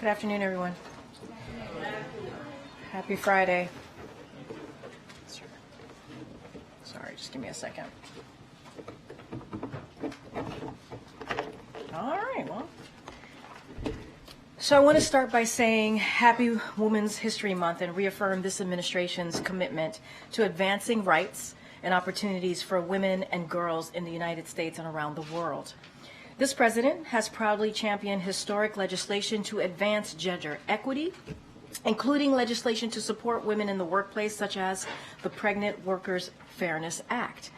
Good afternoon, everyone. Happy Friday. Sorry, just give me a second. All right, well. So I want to start by saying Happy Women's History Month and reaffirm this administration's commitment to advancing rights and opportunities for women and girls in the United States and around the world. This president has proudly championed historic legislation to advance gender equity, including legislation to support women in the workplace, such as the Pregnant Workers Fairness Act,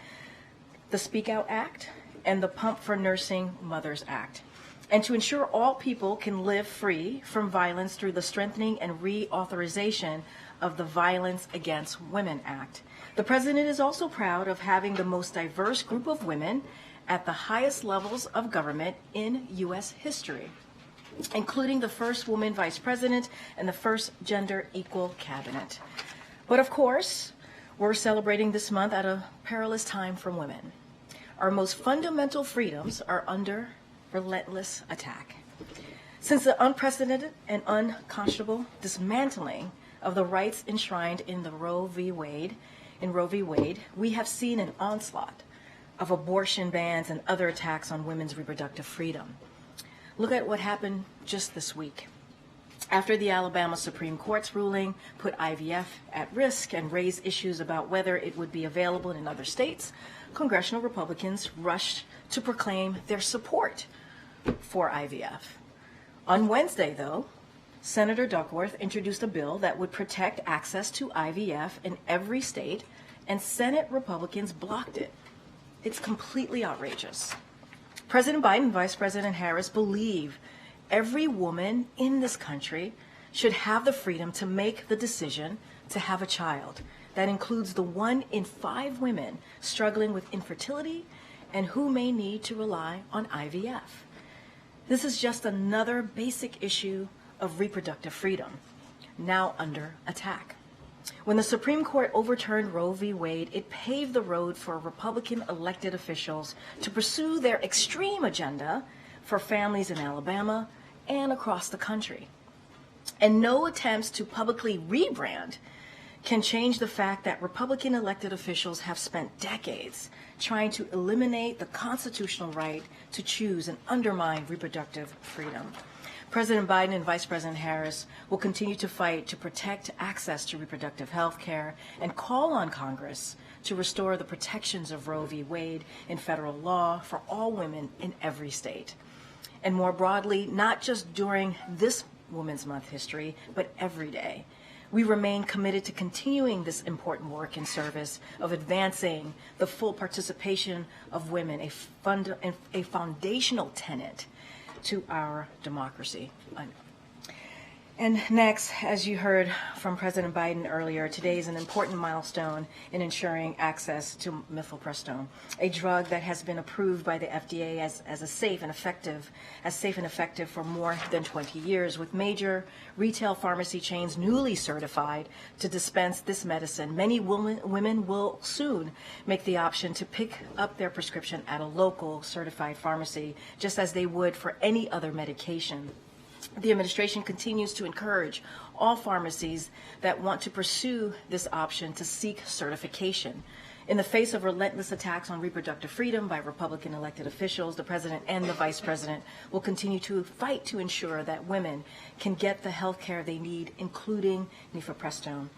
the Speak Out Act, and the Pump for Nursing Mothers Act, and to ensure all people can live free from violence through the strengthening and reauthorization of the Violence Against Women Act. The president is also proud of having the most diverse group of women at the highest levels of government in U.S. history, including the first woman vice president and the first gender equal cabinet. But of course, we're celebrating this month at a perilous time for women. Our most fundamental freedoms are under relentless attack. Since the unprecedented and unconscionable dismantling of the rights enshrined in Roe v. Wade, we have seen an onslaught of abortion bans and other attacks on women's reproductive freedom. Look at what happened just this week. After the Alabama Supreme Court's ruling put IVF at risk and raised issues about whether it would be available in other states, congressional Republicans rushed to proclaim their support for IVF. On Wednesday, though, Senator Duckworth introduced a bill that would protect access to IVF in every state, and Senate Republicans blocked it. It's completely outrageous. President Biden and Vice President Harris believe every woman in this country should have the freedom to make the decision to have a child. That includes the 1 in 5 women struggling with infertility and who may need to rely on IVF. This is just another basic issue of reproductive freedom, now under attack. When the Supreme Court overturned Roe v. Wade, it paved the road for Republican elected officials to pursue their extreme agenda for families in Alabama and across the country. And no attempts to publicly rebrand can change the fact that Republican elected officials have spent decades trying to eliminate the constitutional right to choose and undermine reproductive freedom. President Biden and Vice President Harris will continue to fight to protect access to reproductive health care and call on Congress to restore the protections of Roe v. Wade in federal law for all women in every state. And more broadly, not just during this Women's Month history, but every day. We remain committed to continuing this important work in service of advancing the full participation of women, a foundational tenet to our democracy. And next, as you heard from President Biden earlier, today is an important milestone in ensuring access to mifepristone, a drug that has been approved by the FDA as safe and effective for more than 20 years, with major retail pharmacy chains newly certified to dispense this medicine. Many women will soon make the option to pick up their prescription at a local certified pharmacy, just as they would for any other medication. The administration continues to encourage all pharmacies that want to pursue this option to seek certification. In the face of relentless attacks on reproductive freedom by Republican elected officials, the president and the vice president will continue to fight to ensure that women can get the health care they need, including mifepristone.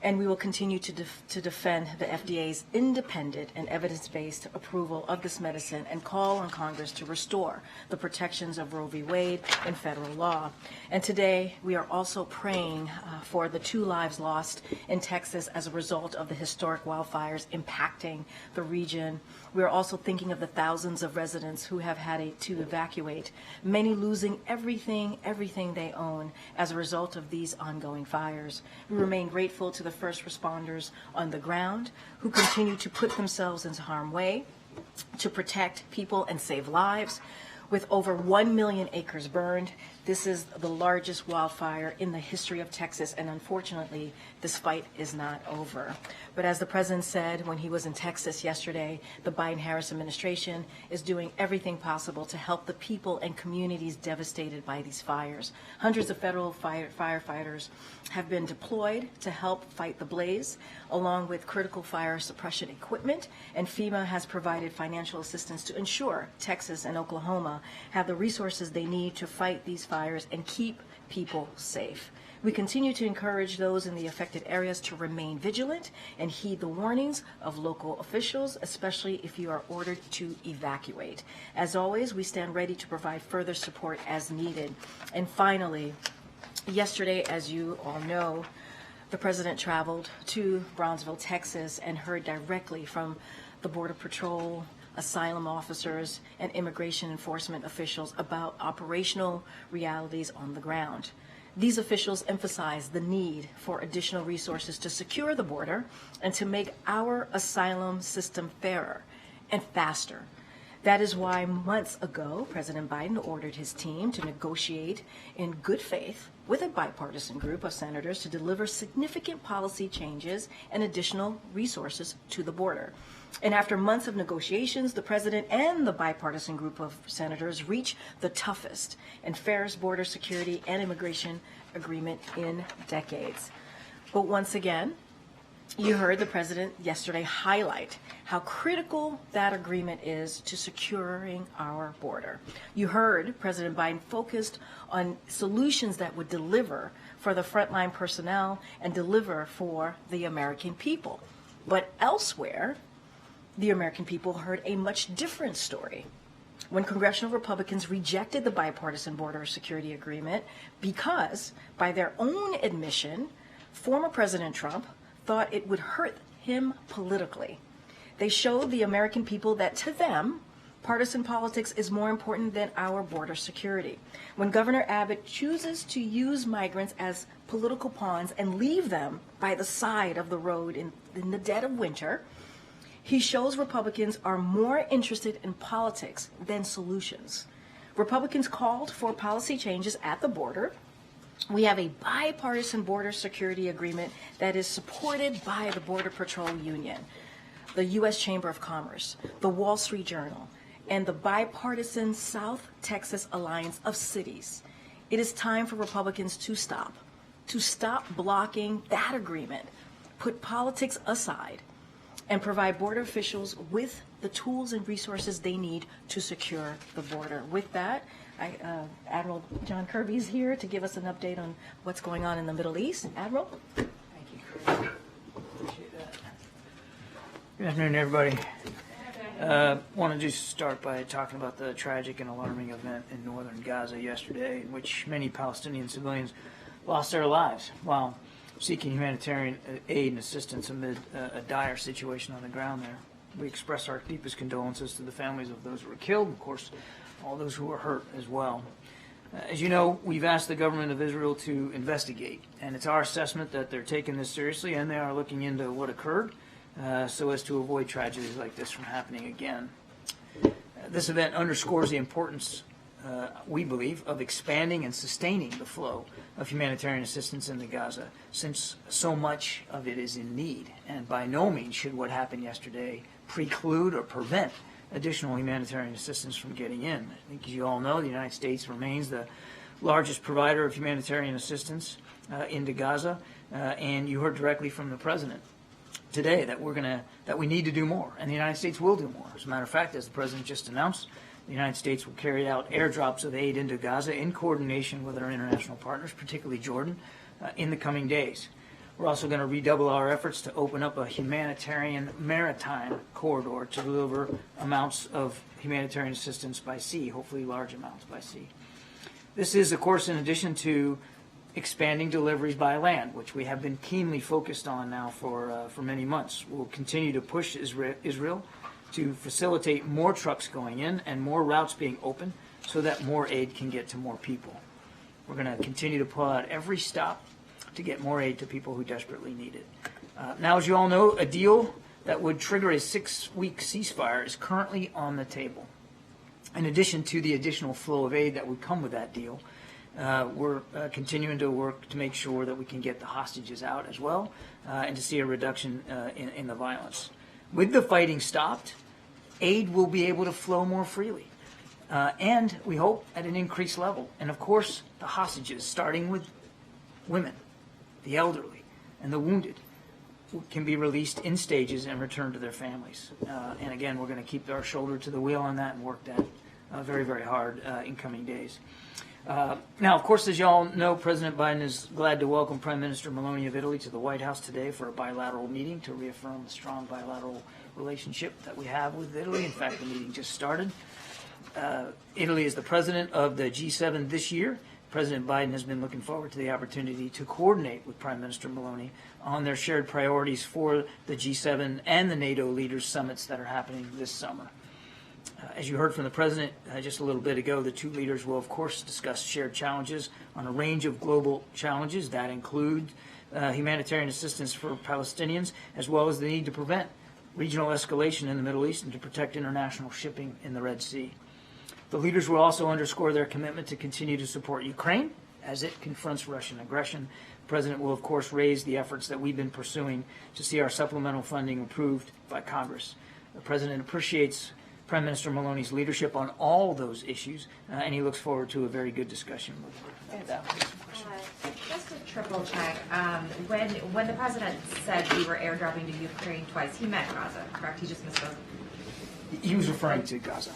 And we will continue to defend the FDA's independent and evidence-based approval of this medicine and call on Congress to restore the protections of Roe v. Wade in federal law. And today, we are also praying for the 2 lives lost in Texas as a result of the historic wildfires impacting the region. We are also thinking of the thousands of residents who have had to evacuate, many losing everything they own as a result of these ongoing fires. We remain grateful to the first responders on the ground who continue to put themselves into harm's way to protect people and save lives. With over 1 million acres burned, this is the largest wildfire in the history of Texas, and unfortunately, this fight is not over. But as the president said when he was in Texas yesterday, the Biden-Harris administration is doing everything possible to help the people and communities devastated by these fires. Hundreds of federal firefighters have been deployed to help fight the blaze, along with critical fire suppression equipment, and FEMA has provided financial assistance to ensure Texas and Oklahoma have the resources they need to fight these fires and keep people safe. We continue to encourage those in the affected areas to remain vigilant and heed the warnings of local officials, especially if you are ordered to evacuate. As always, we stand ready to provide further support as needed. And finally, yesterday, as you all know, the president traveled to Brownsville, Texas, and heard directly from the Border Patrol, asylum officers, and immigration enforcement officials about operational realities on the ground. These officials emphasize the need for additional resources to secure the border and to make our asylum system fairer and faster. That is why months ago, President Biden ordered his team to negotiate in good faith with a bipartisan group of senators to deliver significant policy changes and additional resources to the border. And after months of negotiations, the president and the bipartisan group of senators reached the toughest and fairest border security and immigration agreement in decades. But once again, you heard the president yesterday highlight how critical that agreement is to securing our border. You heard President Biden focused on solutions that would deliver for the frontline personnel and deliver for the American people. But elsewhere, the American people heard a much different story when congressional Republicans rejected the bipartisan border security agreement because, by their own admission, former President Trump thought it would hurt him politically. They showed the American people that to them, partisan politics is more important than our border security. When Governor Abbott chooses to use migrants as political pawns and leave them by the side of the road in the dead of winter, he shows Republicans are more interested in politics than solutions. Republicans called for policy changes at the border. We have a bipartisan border security agreement that is supported by the Border Patrol Union, the U.S. Chamber of Commerce, the Wall Street Journal, and the bipartisan South Texas Alliance of Cities. It is time for Republicans to stop blocking that agreement, put politics aside, and provide border officials with the tools and resources they need to secure the border. With that, Admiral John Kirby is here to give us an update on what's going on in the Middle East. Admiral? Thank you, Kirby. Appreciate that. Good afternoon, everybody. Want to just start by talking about the tragic and alarming event in northern Gaza yesterday, in which many Palestinian civilians lost their lives while seeking humanitarian aid and assistance amid a dire situation on the ground there. We express our deepest condolences to the families of those who were killed, and of course, all those who were hurt as well. As you know, we've asked the government of Israel to investigate, and it's our assessment that they're taking this seriously and they are looking into what occurred so as to avoid tragedies like this from happening again. This event underscores the importance, we believe, of expanding and sustaining the flow of humanitarian assistance in the Gaza, since so much of it is in need, and by no means should what happened yesterday preclude or prevent additional humanitarian assistance from getting in. I think, as you all know, the United States remains the largest provider of humanitarian assistance into Gaza, and you heard directly from the president today that we need to do more, and the United States will do more. As a matter of fact, as the president just announced, the United States will carry out airdrops of aid into Gaza in coordination with our international partners, particularly Jordan, in the coming days. We're also going to redouble our efforts to open up a humanitarian maritime corridor to deliver amounts of humanitarian assistance by sea, hopefully large amounts by sea. This is, of course, in addition to expanding deliveries by land, which we have been keenly focused on now for many months. We'll continue to push Israel to facilitate more trucks going in and more routes being open so that more aid can get to more people. We're going to continue to pull out every stop to get more aid to people who desperately need it. Now, as you all know, a deal that would trigger a 6-week ceasefire is currently on the table. In addition to the additional flow of aid that would come with that deal, we're continuing to work to make sure that we can get the hostages out as well, and to see a reduction in the violence. With the fighting stopped, aid will be able to flow more freely, and we hope at an increased level. And of course, the hostages, starting with women, the elderly, and the wounded, can be released in stages and returned to their families. And again, we're going to keep our shoulder to the wheel on that and work that very, very hard in coming days. Now, of course, as you all know, President Biden is glad to welcome Prime Minister Meloni of Italy to the White House today for a bilateral meeting to reaffirm the strong bilateral relationship that we have with Italy. In fact, the meeting just started. Italy is the president of the G7 this year. President Biden has been looking forward to the opportunity to coordinate with Prime Minister Meloni on their shared priorities for the G7 and the NATO leaders summits that are happening this summer. As you heard from the President just a little bit ago, the two leaders will, of course, discuss shared challenges on a range of global challenges that include humanitarian assistance for Palestinians, as well as the need to prevent regional escalation in the Middle East and to protect international shipping in the Red Sea. The leaders will also underscore their commitment to continue to support Ukraine as it confronts Russian aggression. The President will, of course, raise the efforts that we've been pursuing to see our supplemental funding approved by Congress. The President appreciates Prime Minister Meloni's leadership on all those issues, and he looks forward to a very good discussion with her. Just to triple check, when the President said we were airdropping to Ukraine twice, he meant Gaza, correct? He just misspoke. He was referring to Gaza.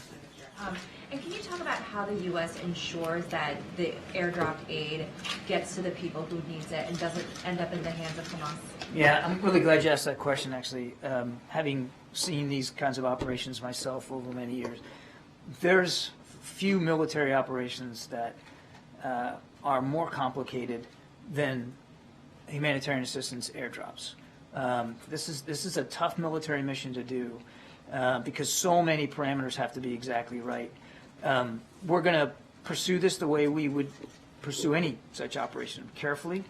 And can you talk about how the U.S. ensures that the airdropped aid gets to the people who needs it and doesn't end up in the hands of Hamas? Yeah, I'm really glad you asked that question, actually. Having seen these kinds of operations myself over many years, there's few military operations that are more complicated than humanitarian assistance airdrops. This is a tough military mission to do because so many parameters have to be exactly right. We're going to pursue this the way we would pursue any such operation, carefully.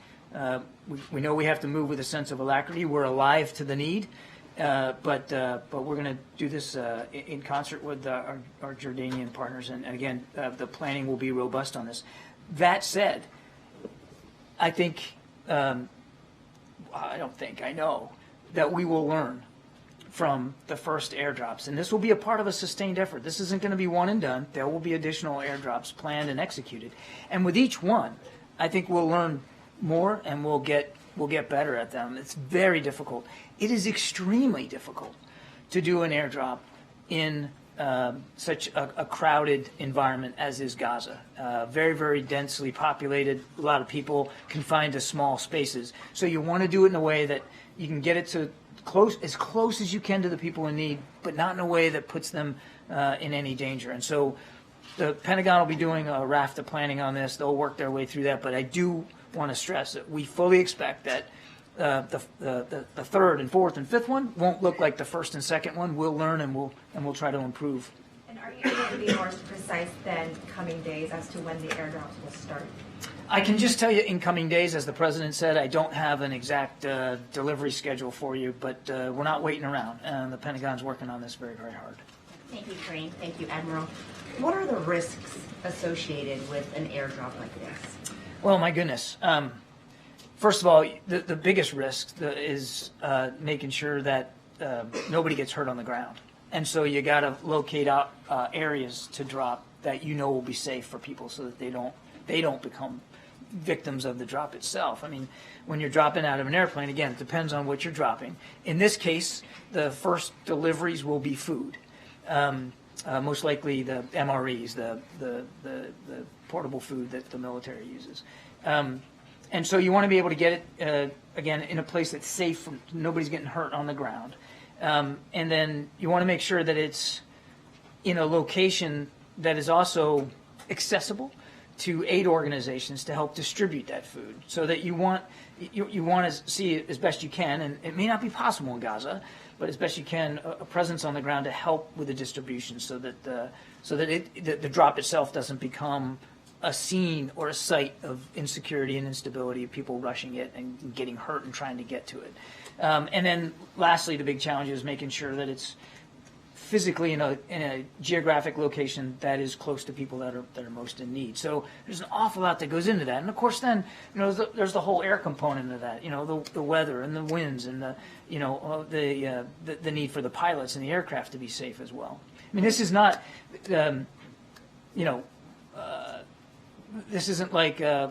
We know we have to move with a sense of alacrity. We're alive to the need, but we're going to do this in concert with our Jordanian partners. And again, the planning will be robust on this. That said, I know that we will learn from the first airdrops. And this will be a part of a sustained effort. This isn't going to be one and done. There will be additional airdrops planned and executed. And with each one, I think we'll learn more and we'll get better at them. It's very difficult. It is extremely difficult to do an airdrop in such a crowded environment as is Gaza. Very, very densely populated, a lot of people confined to small spaces. So you want to do it in a way that you can get it to as close as you can to the people in need, but not in a way that puts them in any danger. And so the Pentagon will be doing a raft of planning on this. They'll work their way through that. But I do want to stress that we fully expect that the third and fourth and fifth one won't look like the first and second one. We'll learn and we'll try to improve. And are you able to be more precise than coming days as to when the airdrops will start? I can just tell you in coming days, as the President said, I don't have an exact delivery schedule for you, but we're not waiting around. The Pentagon's working on this very, very hard. Thank you, Karine. Thank you, Admiral. What are the risks associated with an airdrop like this? Well, my goodness. First of all, the biggest risk is making sure that nobody gets hurt on the ground. And so you got to locate out areas to drop that you know will be safe for people so that they don't become victims of the drop itself. I mean, when you're dropping out of an airplane, again, it depends on what you're dropping. In this case, the first deliveries will be food. Most likely the MREs, the portable food that the military uses. And so you want to be able to get it, again, in a place that's safe, from nobody's getting hurt on the ground. And then you want to make sure that it's in a location that is also accessible to aid organizations to help distribute that food, so that you want to see it as best you can, and it may not be possible in Gaza, but as best you can, a presence on the ground to help with the distribution, so that the drop itself doesn't become a scene or a site of insecurity and instability of people rushing it and getting hurt and trying to get to it. And then lastly, the big challenge is making sure that it's physically in a geographic location that is close to people that are most in need. So there's an awful lot that goes into that, and of course then there's the whole air component of that. The weather and the winds and the need for the pilots and the aircraft to be safe as well. I mean, this is not this isn't like an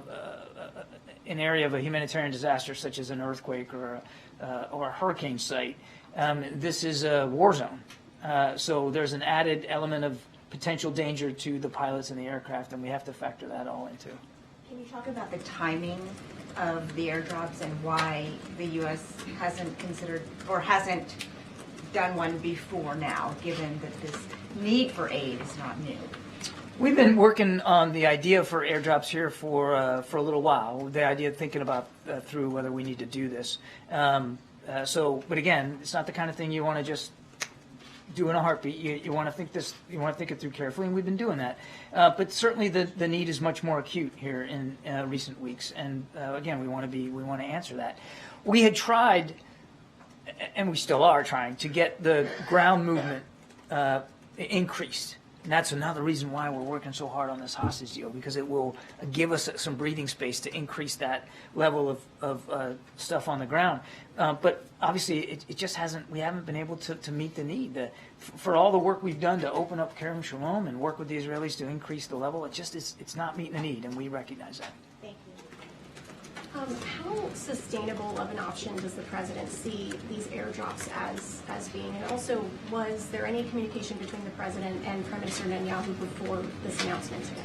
area of a humanitarian disaster such as an earthquake or a hurricane site. This is a war zone. So there's an added element of potential danger to the pilots and the aircraft, and we have to factor that all into. Can you talk about the timing of the airdrops and why the U.S. hasn't considered or hasn't done one before now, given that this need for aid is not new? We've been working on the idea for airdrops here for a little while. The idea of thinking about through whether we need to do this. But again, it's not the kind of thing you want to just do in a heartbeat. You want to think this. You want to think it through carefully, and we've been doing that. But certainly, the need is much more acute here in recent weeks. And again, we want to answer that. We had tried, and we still are trying, to get the ground movement increased. And that's another reason why we're working so hard on this hostage deal, because it will give us some breathing space to increase that level of stuff on the ground. But obviously, it just hasn't. We haven't been able to meet the need. For all the work we've done to open up Kerem Shalom and work with the Israelis to increase the level, it's not meeting the need, and we recognize that. Thank you. How sustainable of an option does the president see these airdrops as being? And also, was there any communication between the president and Prime Minister Netanyahu before this announcement today?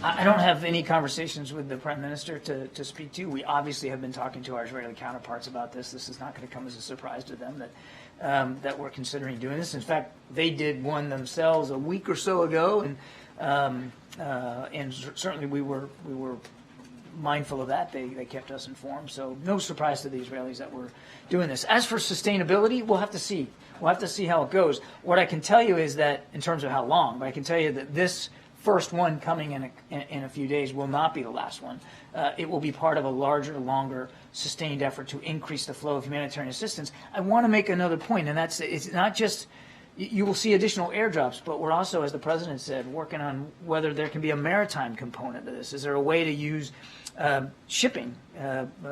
I don't have any conversations with the Prime Minister to speak to. We obviously have been talking to our Israeli counterparts about this. This is not going to come as a surprise to them that we're considering doing this. In fact, they did one themselves a week or so ago, and certainly we were mindful of that. They kept us informed. So no surprise to the Israelis that we're doing this. As for sustainability, we'll have to see. We'll have to see how it goes. What I can tell you is that, in terms of how long, but I can tell you that this first one coming in a few days will not be the last one. It will be part of a larger, longer, sustained effort to increase the flow of humanitarian assistance. I want to make another point, and that's it's not just you will see additional airdrops, but we're also, as the president said, working on whether there can be a maritime component to this. Is there a way to use shipping,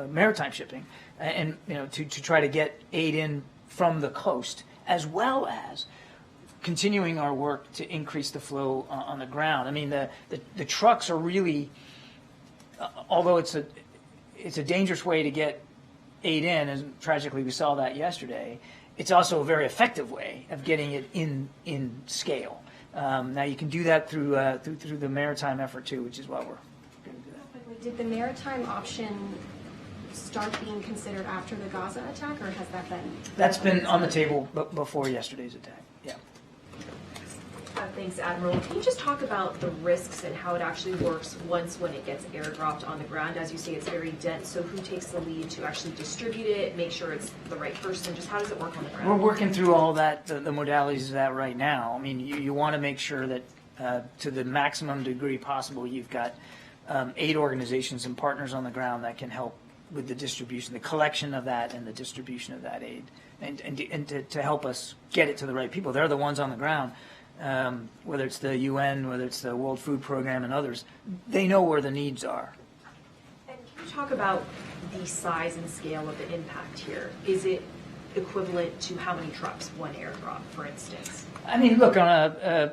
maritime shipping, and to try to get aid in from the coast, as well as continuing our work to increase the flow on the ground. I mean, the trucks are really, although it's a dangerous way to get aid in, and tragically we saw that yesterday, it's also a very effective way of getting it in scale. Now you can do that through the maritime effort too, which is why we're going to do that. Did the maritime option start being considered after the Gaza attack, or has that been? That's been on the table before yesterday's attack. Yeah. Thanks, Admiral. Can you just talk about the risks and how it actually works when it gets airdropped on the ground? As you say, it's very dense, so who takes the lead to actually distribute it, make sure it's the right person? Just how does it work on the ground? We're working through all that, the modalities of that right now. I mean, you want to make sure that to the maximum degree possible, you've got aid organizations and partners on the ground that can help with the distribution, the collection of that and the distribution of that aid, and to help us get it to the right people. They're the ones on the ground. Whether it's the UN, whether it's the World Food Program and others, they know where the needs are. And can you talk about the size and scale of the impact here? Is it equivalent to how many trucks, one airdrop, for instance? I mean, look, on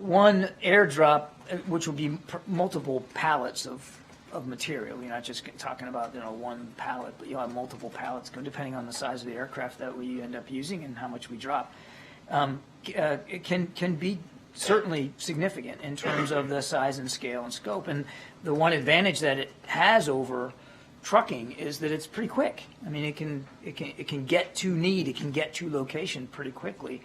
one airdrop, which would be multiple pallets of material. You're not just talking about one pallet, but you'll have multiple pallets, depending on the size of the aircraft that we end up using and how much we drop. It can be certainly significant in terms of the size and scale and scope. And the one advantage that it has over trucking is that it's pretty quick. I mean, it can get to need, it can get to location pretty quickly.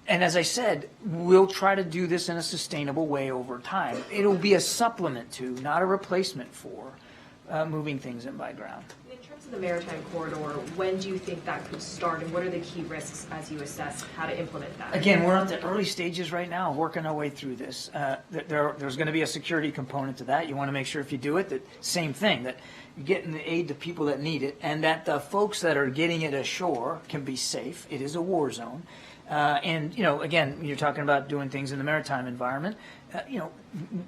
And as I said, we'll try to do this in a sustainable way over time. It'll be a supplement to, not a replacement for, moving things in by ground. In terms of the maritime corridor, when do you think that could start, and what are the key risks as you assess how to implement that? Again, we're at the early stages right now, working our way through this. There's going to be a security component to that. You want to make sure if you do it, that same thing, that you're getting the aid to people that need it, and that the folks that are getting it ashore can be safe. It is a war zone. And, again, you're talking about doing things in the maritime environment,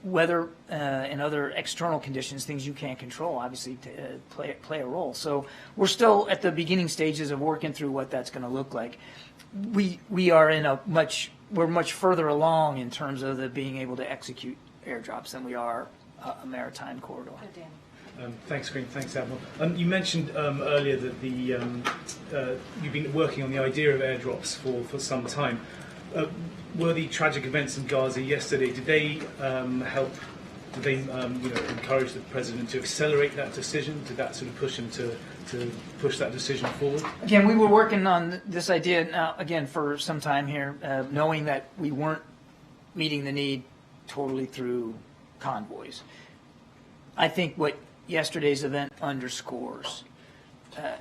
weather and other external conditions, things you can't control, obviously play a role. So we're still at the beginning stages of working through what that's going to look like. We are we're much further along in terms of the being able to execute airdrops than we are a maritime corridor. Thanks, Karine. Thanks, Admiral. You mentioned earlier that you've been working on the idea of airdrops for some time. Were the tragic events in Gaza yesterday, did they help? Did they encourage the president to accelerate that decision? Did that sort of push him to push that decision forward? Again, we were working on this idea now, again, for some time here, knowing that we weren't meeting the need totally through convoys. I think what yesterday's event underscores,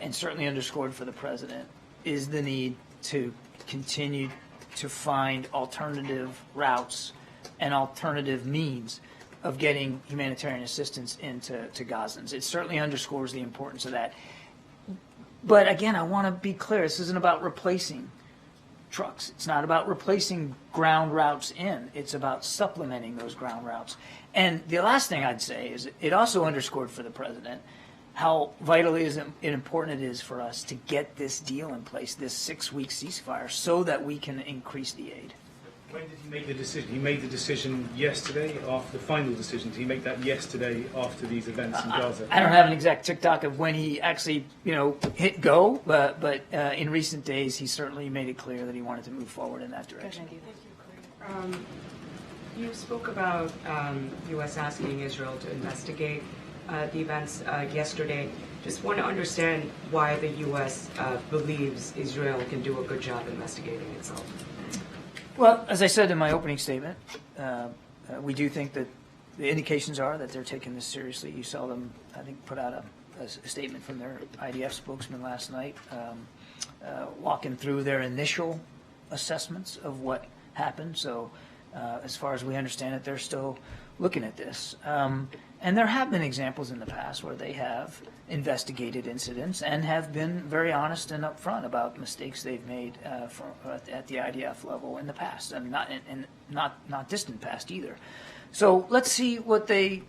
and certainly underscored for the president, is the need to continue to find alternative routes and alternative means of getting humanitarian assistance into Gazans. It certainly underscores the importance of that. But again, I want to be clear, this isn't about replacing trucks. It's not about replacing ground routes in. It's about supplementing those ground routes. And the last thing I'd say is it also underscored for the president how vitally important it is for us to get this deal in place, this 6-week ceasefire, so that we can increase the aid. When did he make the decision? He made the decision yesterday, after the final decision. Did he make that yesterday after these events in Gaza? I don't have an exact tick-tock of when he actually, hit go, but in recent days he certainly made it clear that he wanted to move forward in that direction. You spoke about U.S. asking Israel to investigate the events yesterday. Just want to understand why the U.S. believes Israel can do a good job investigating itself. Well, as I said in my opening statement, we do think that the indications are that they're taking this seriously. You saw them, I think, put out a statement from their IDF spokesman last night, walking through their initial assessments of what happened. So as far as we understand it, they're still looking at this. And there have been examples in the past where they have investigated incidents and have been very honest and upfront about mistakes they've made at the IDF level in the past, and not distant past either. So let's see what they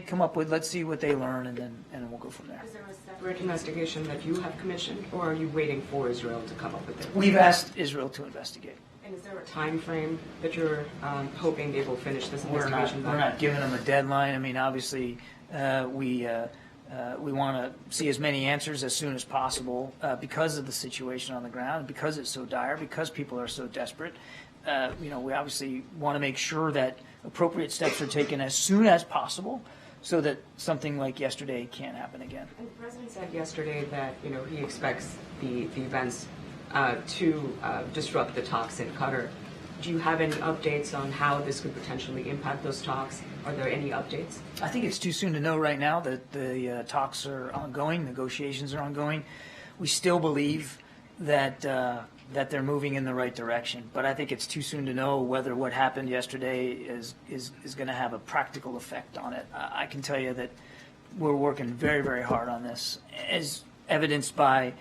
come up with. Let's see what they learn, and then we'll go from there. Is there a separate investigation that you have commissioned, or are you waiting for Israel to come up with it? We've asked Israel to investigate. And is there a time frame that you're hoping they will finish this investigation? We're not giving them a deadline. I mean, obviously, we want to see as many answers as soon as possible because of the situation on the ground, because it's so dire, because people are so desperate. We obviously want to make sure that appropriate steps are taken as soon as possible so that something like yesterday can't happen again. And the president said yesterday that he expects the events to disrupt the talks in Qatar. Do you have any updates on how this could potentially impact those talks? Are there any updates? I think it's too soon to know right now that the talks are ongoing, negotiations are ongoing. We still believe that they're moving in the right direction, but I think it's too soon to know whether what happened yesterday is going to have a practical effect on it. I can tell you that we're working very, very hard on this, as evidenced by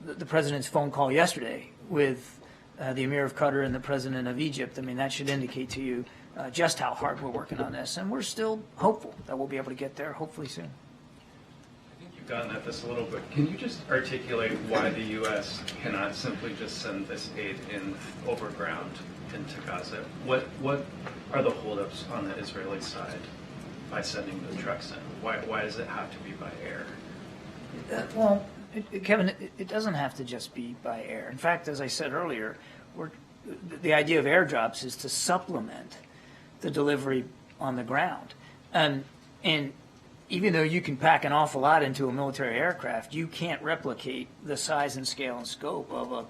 the president's phone call yesterday with the Emir of Qatar and the president of Egypt. I mean, that should indicate to you just how hard we're working on this, and we're still hopeful that we'll be able to get there hopefully soon. I think you've gotten at this a little bit. Can you just articulate why the U.S. cannot simply just send this aid in overground into Gaza? What are the holdups on the Israeli side by sending the trucks in? Why does it have to be by air? Kevin, it doesn't have to just be by air. In fact, as I said earlier, the idea of airdrops is to supplement the delivery on the ground. And even though you can pack an awful lot into a military aircraft, you can't replicate the size and scale and scope of a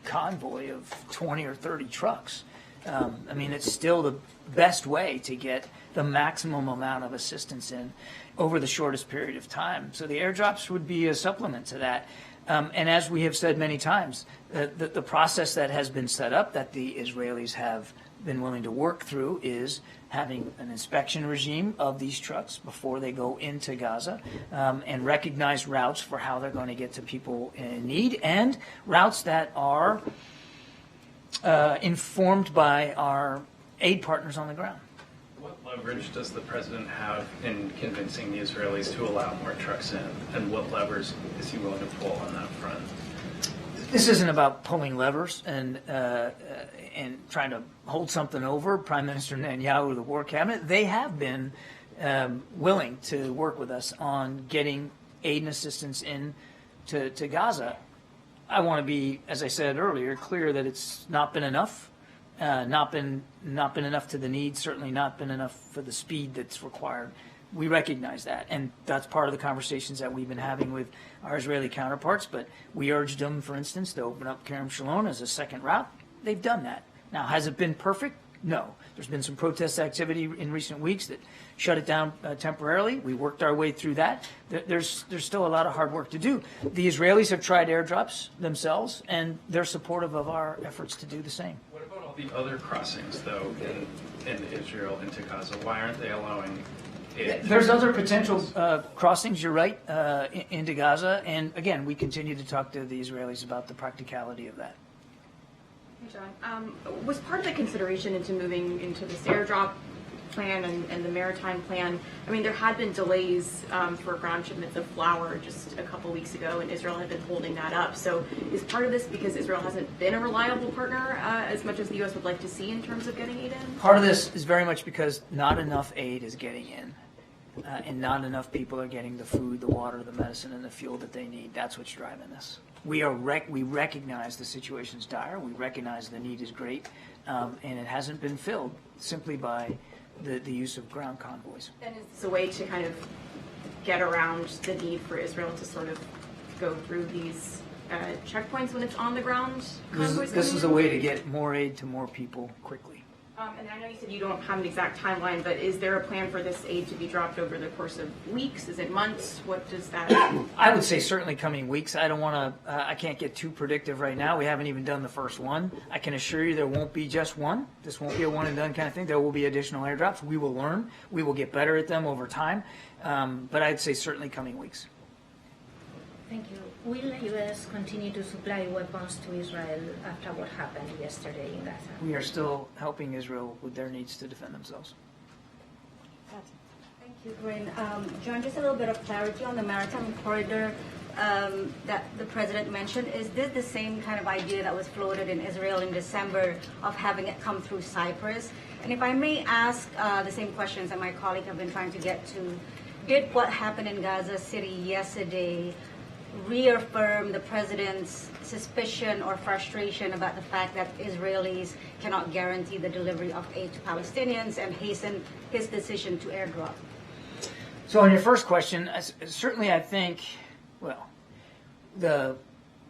convoy of 20 or 30 trucks. I mean, it's still the best way to get the maximum amount of assistance in over the shortest period of time. So the airdrops would be a supplement to that. And as we have said many times, the process that has been set up that the Israelis have been willing to work through is having an inspection regime of these trucks before they go into Gaza, and recognize routes for how they're going to get to people in need, and routes that are informed by our aid partners on the ground. What leverage does the president have in convincing the Israelis to allow more trucks in, and what levers is he willing to pull on that front? This isn't about pulling levers and trying to hold something over. Prime Minister Netanyahu, the War Cabinet, they have been willing to work with us on getting aid and assistance in to Gaza. I want to be, as I said earlier, clear that it's not been enough. Not been enough to the need, certainly not been enough for the speed that's required. We recognize that, and that's part of the conversations that we've been having with our Israeli counterparts, but we urged them, for instance, to open up Kerem Shalom as a second route. They've done that. Now, has it been perfect? No. There's been some protest activity in recent weeks that shut it down temporarily. We worked our way through that. There's still a lot of hard work to do. The Israelis have tried airdrops themselves, and they're supportive of our efforts to do the same. What about all the other crossings, though, in Israel into Gaza? Why aren't they allowing aid? There's other potential crossings, you're right, into Gaza. And again, we continue to talk to the Israelis about the practicality of that. Hey, John. Was part of the consideration into moving into this airdrop plan and the maritime plan, I mean, there had been delays for ground shipments of flour just a couple weeks ago, and Israel had been holding that up. So is part of this because Israel hasn't been a reliable partner as much as the U.S. would like to see in terms of getting aid in? Part of this is very much because not enough aid is getting in, and not enough people are getting the food, the water, the medicine, and the fuel that they need. That's what's driving this. We recognize the situation's dire. We recognize the need is great, and it hasn't been filled simply by the use of ground convoys. And is this a way to kind of get around the need for Israel to sort of go through these checkpoints when it's on the ground convoys? This is a way to get more aid to more people quickly. And I know you said you don't have an exact timeline, but is there a plan for this aid to be dropped over the course of weeks? Is it months? What does that? I would say certainly coming weeks. I don't want to. I can't get too predictive right now. We haven't even done the first one. I can assure you there won't be just one. This won't be a one and done kind of thing. There will be additional airdrops. We will learn. We will get better at them over time. But I'd say certainly coming weeks. Thank you. Will the U.S. continue to supply weapons to Israel after what happened yesterday in Gaza? We are still helping Israel with their needs to defend themselves. Thank you, Karine. John, just a little bit of clarity on the maritime corridor that the president mentioned. Is this the same kind of idea that was floated in Israel in December of having it come through Cyprus? And if I may ask the same questions that my colleague have been trying to get to, did what happened in Gaza City yesterday reaffirm the president's suspicion or frustration about the fact that Israelis cannot guarantee the delivery of aid to Palestinians and hasten his decision to airdrop? So on your first question, certainly I think, well, the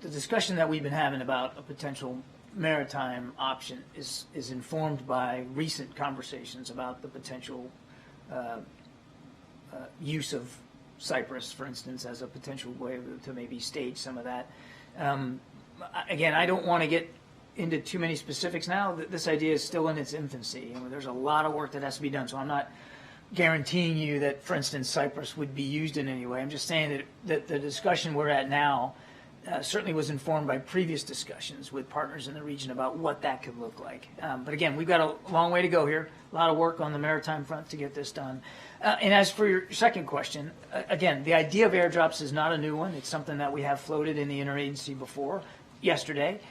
discussion that we've been having about a potential maritime option is informed by recent conversations about the potential use of Cyprus, for instance, as a potential way to maybe stage some of that. Again, I don't want to get into too many specifics now. This idea is still in its infancy, and there's a lot of work that has to be done. So I'm not guaranteeing you that, for instance, Cyprus would be used in any way. I'm just saying that the discussion we're at now certainly was informed by previous discussions with partners in the region about what that could look like. But again, we've got a long way to go here, a lot of work on the maritime front to get this done. And as for your second question, again, the idea of airdrops is not a new one. It's something that we have floated in the interagency before, yesterday.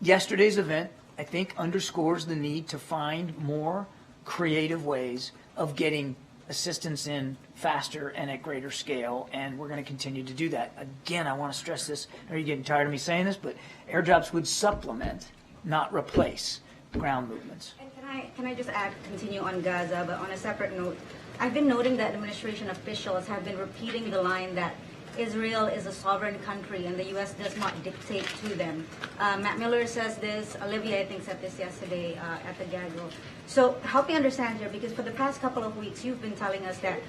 Yesterday's event, I think, underscores the need to find more creative ways of getting assistance in faster and at greater scale, and we're going to continue to do that. Again, I want to stress this. Are you getting tired of me saying this? But airdrops would supplement, not replace, ground movements. And can I just continue on Gaza, but on a separate note, I've been noting that administration officials have been repeating the line that Israel is a sovereign country and the U.S. does not dictate to them. Matt Miller says this, Olivia, I think, said this yesterday at the Gaggle. So help me understand here, because for the past couple of weeks, you've been telling us that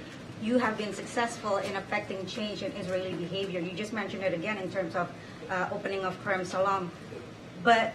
you have been successful in affecting change in Israeli behavior. You just mentioned it again in terms of opening of Kerem Salam. But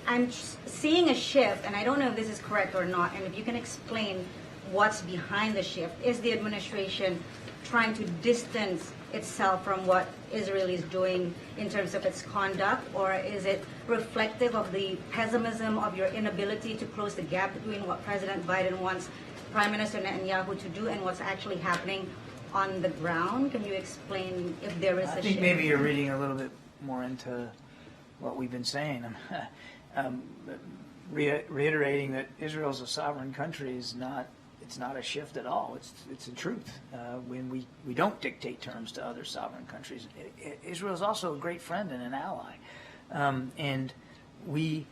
I'm seeing a shift, and I don't know if this is correct or not, and if you can explain what's behind the shift. Is the administration trying to distance itself from what Israel is doing in terms of its conduct, or is it reflective of the pessimism of your inability to close the gap between what President Biden wants Prime Minister Netanyahu to do and what's actually happening on the ground? Can you explain if there is a shift? I think maybe you're reading a little bit more into what we've been saying. Reiterating that Israel is a sovereign country is not. It's not a shift at all. It's a truth. When we don't dictate terms to other sovereign countries. Israel is also a great friend and an ally, and we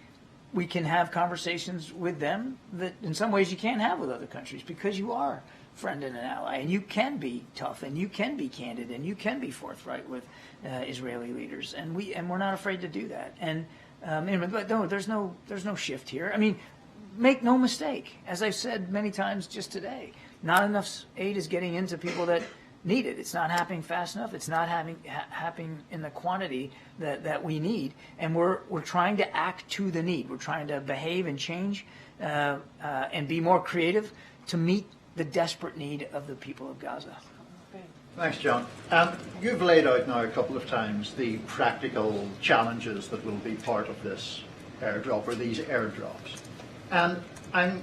can have conversations with them that in some ways you can't have with other countries, because you are a friend and an ally, and you can be tough, and you can be candid, and you can be forthright with Israeli leaders, and we're not afraid to do that. And but no, there's no shift here. I mean, make no mistake, as I've said many times just today, not enough aid is getting into people that need it. It's not happening fast enough. It's not happening in the quantity that we need. And we're trying to act to the need. We're trying to behave and change and be more creative to meet the desperate need of the people of Gaza. Thanks, John. You've laid out now a couple of times the practical challenges that will be part of this airdrop, or these airdrops. And I'm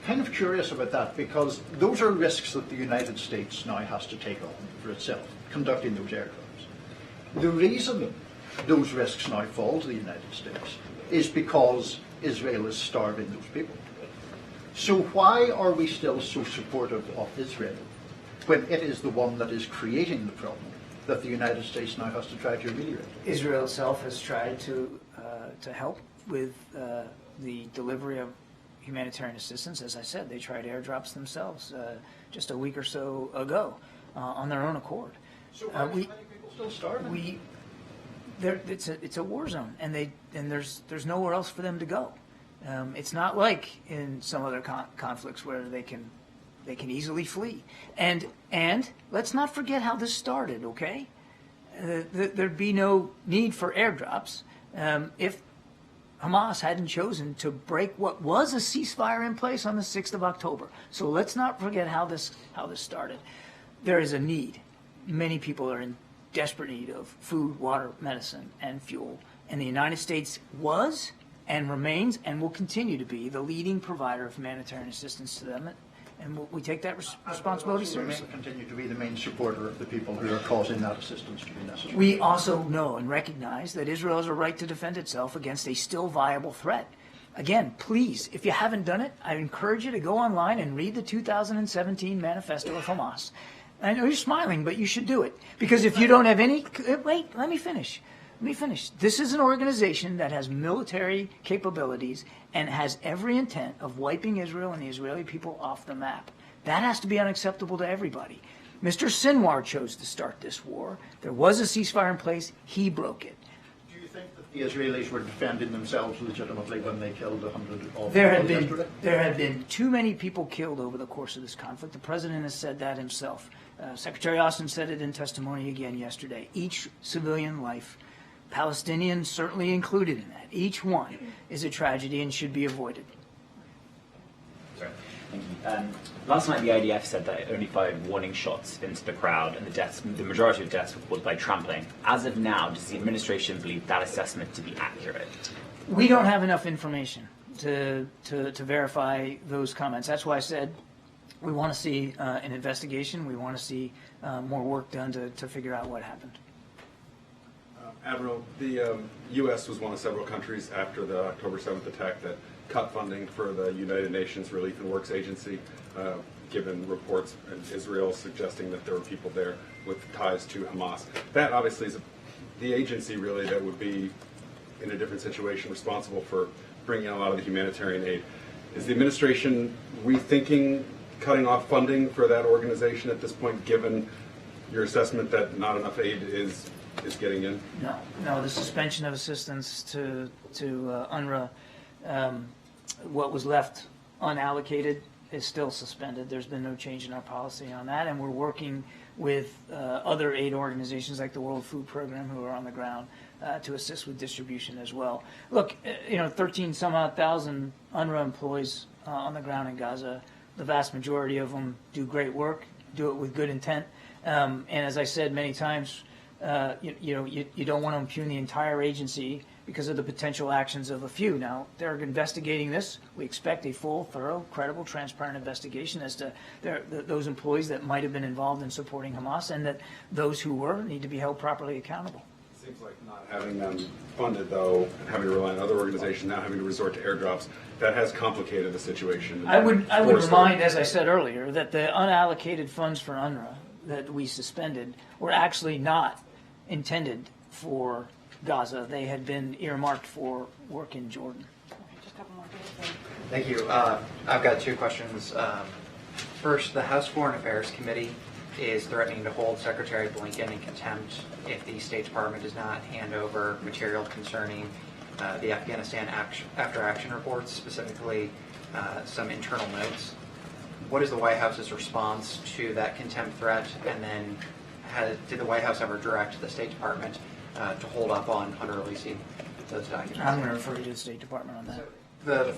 kind of curious about that, because those are risks that the United States now has to take on for itself, conducting those airdrops. The reason those risks now fall to the United States is because Israel is starving those people. So why are we still so supportive of Israel when it is the one that is creating the problem that the United States now has to try to ameliorate? Israel itself has tried to help with the delivery of humanitarian assistance. As I said, they tried airdrops themselves just a week or so ago on their own accord. So why are so many people still starving? It's a war zone, and there's nowhere else for them to go. It's not like in some other conflicts where they can easily flee. And let's not forget how this started. Okay, there'd be no need for airdrops if Hamas hadn't chosen to break what was a ceasefire in place on the 6th of October. So let's not forget how this started. There is a need. Many people are in desperate need of food, water, medicine, and fuel. And the United States was and remains and will continue to be the leading provider of humanitarian assistance to them. And we take that responsibility seriously. Continue to be the main supporter of the people who are causing that assistance to be necessary. We also know and recognize that Israel has a right to defend itself against a still viable threat. Again, please, if you haven't done it, I encourage you to go online and read the 2017 manifesto of Hamas. I know you're smiling, but you should do it. Because if you don't have any... Wait, let me finish. This is an organization that has military capabilities and has every intent of wiping Israel and the Israeli people off the map. That has to be unacceptable to everybody. Mr. Sinwar chose to start this war. There was a ceasefire in place. He broke it. Do you think that the Israelis were defending themselves legitimately when they killed 100 of There had been too many people killed over the course of this conflict. The president has said that himself. Secretary Austin said it in testimony again yesterday. Each civilian life, Palestinians certainly included in that, each one is a tragedy and should be avoided. Sorry. Thank you. Last night the IDF said that it only fired warning shots into the crowd, and the majority of deaths were caused by trampling. As of now, does the administration believe that assessment to be accurate? We don't have enough information to verify those comments. That's why I said we want to see an investigation. We want to see more work done to figure out what happened. Admiral, the U.S. was one of several countries after the October 7th attack that cut funding for the United Nations Relief and Works Agency, given reports in Israel suggesting that there were people there with ties to Hamas. That obviously is the agency really that would be in a different situation, responsible for bringing a lot of the humanitarian aid. Is the administration rethinking cutting off funding for that organization at this point, given your assessment that not enough aid is getting in? No. The suspension of assistance to UNRWA, what was left unallocated is still suspended. There's been no change in our policy on that, and we're working with other aid organizations like the World Food Program who are on the ground to assist with distribution as well. Look, 13 some odd thousand UNRWA employees on the ground in Gaza. The vast majority of them do great work, do it with good intent, and as I said many times, you don't want to impugn the entire agency because of the potential actions of a few. Now, they're investigating this. We expect a full, thorough, credible, transparent investigation as to those employees that might have been involved in supporting Hamas, and that those who were need to be held properly accountable. Seems like not having them funded, though, and having to rely on other organizations, now having to resort to airdrops, that has complicated the situation. I would remind, as I said earlier, that the unallocated funds for UNRWA that we suspended were actually not intended for Gaza. They had been earmarked for work in Jordan. Just a couple more things. Thank you. I've got two questions. First, the House Foreign Affairs Committee is threatening to hold Secretary Blinken in contempt if the State Department does not hand over material concerning the Afghanistan after action reports, specifically some internal notes. What is the White House's response to that contempt threat? And then did the White House ever direct the State Department to hold up on releasing those documents? I'm going to refer you to the State Department on that.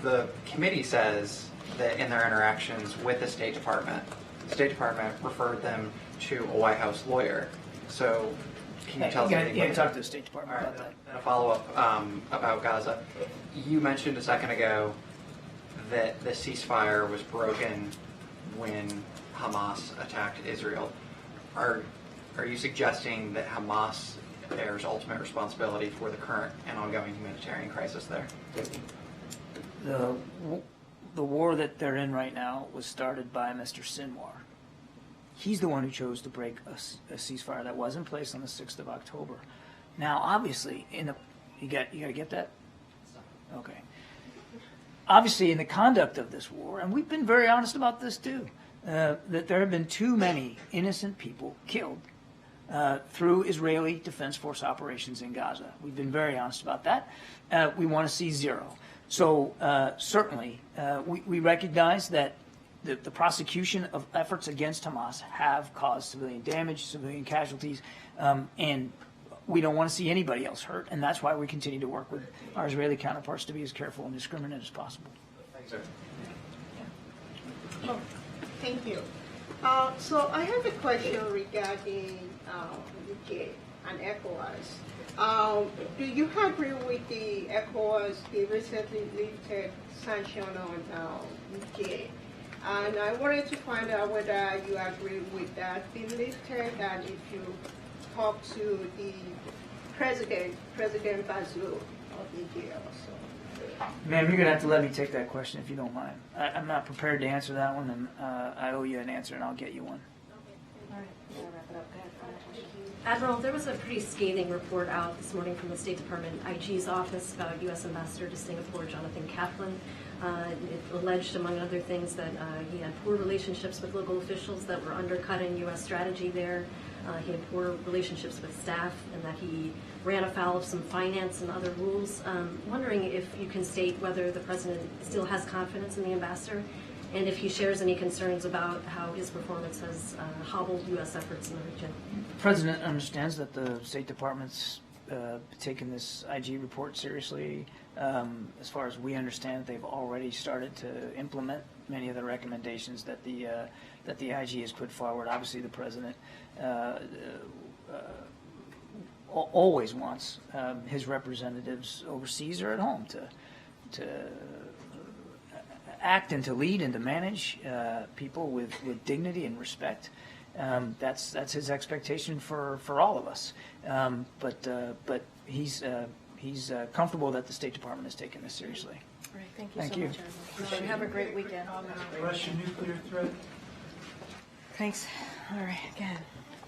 The committee says that in their interactions with the State Department referred them to a White House lawyer. So can you tell us anything? Yeah, talk to the State Department about that. And a follow-up about Gaza. You mentioned a second ago that the ceasefire was broken when Hamas attacked Israel. Are you suggesting that Hamas bears ultimate responsibility for the current and ongoing humanitarian crisis there? The war that they're in right now was started by Mr. Sinwar. He's the one who chose to break a ceasefire that was in place on the 6th of October. Now, obviously, you got to get that? Okay. Obviously, in the conduct of this war, and we've been very honest about this too, that there have been too many innocent people killed through Israeli Defense Force operations in Gaza. We've been very honest about that. We want to see zero. So certainly, we recognize that the prosecution of efforts against Hamas have caused civilian damage, civilian casualties, and we don't want to see anybody else hurt, and that's why we continue to work with our Israeli counterparts to be as careful and discriminate as possible. Thanks, sir. Oh, thank you. So I have a question regarding UK and ECOWAS. Do you agree with the ECOWAS, the recently lifted sanction on UK? And I wanted to find out whether you agree with that being lifted, and if you talk to the President Bazoum of Nigeria also. Ma'am, you're going to have to let me take that question if you don't mind. I'm not prepared to answer that one, and I owe you an answer, and I'll get you one. All right, we'll wrap it up. Go ahead. Admiral, there was a pretty scathing report out this morning from the State Department IG's office about U.S. Ambassador to Singapore Jonathan Kaplan. It alleged, among other things, that he had poor relationships with local officials that were undercutting U.S. strategy there. He had poor relationships with staff, and that he ran afoul of some finance and other rules. Wondering if you can state whether the President still has confidence in the ambassador, and if he shares any concerns about how his performance has hobbled U.S. efforts in the region. The President understands that the State Department's taken this IG report seriously. As far as we understand, they've already started to implement many of the recommendations that the IG has put forward. Obviously, the President always wants his representatives overseas or at home to act and to lead and to manage people with dignity and respect. That's his expectation for all of us. But he's comfortable that the State Department has taken this seriously. All right, thank you so much, Admiral. Have a great weekend. Russian nuclear threat. Thanks. All right, again.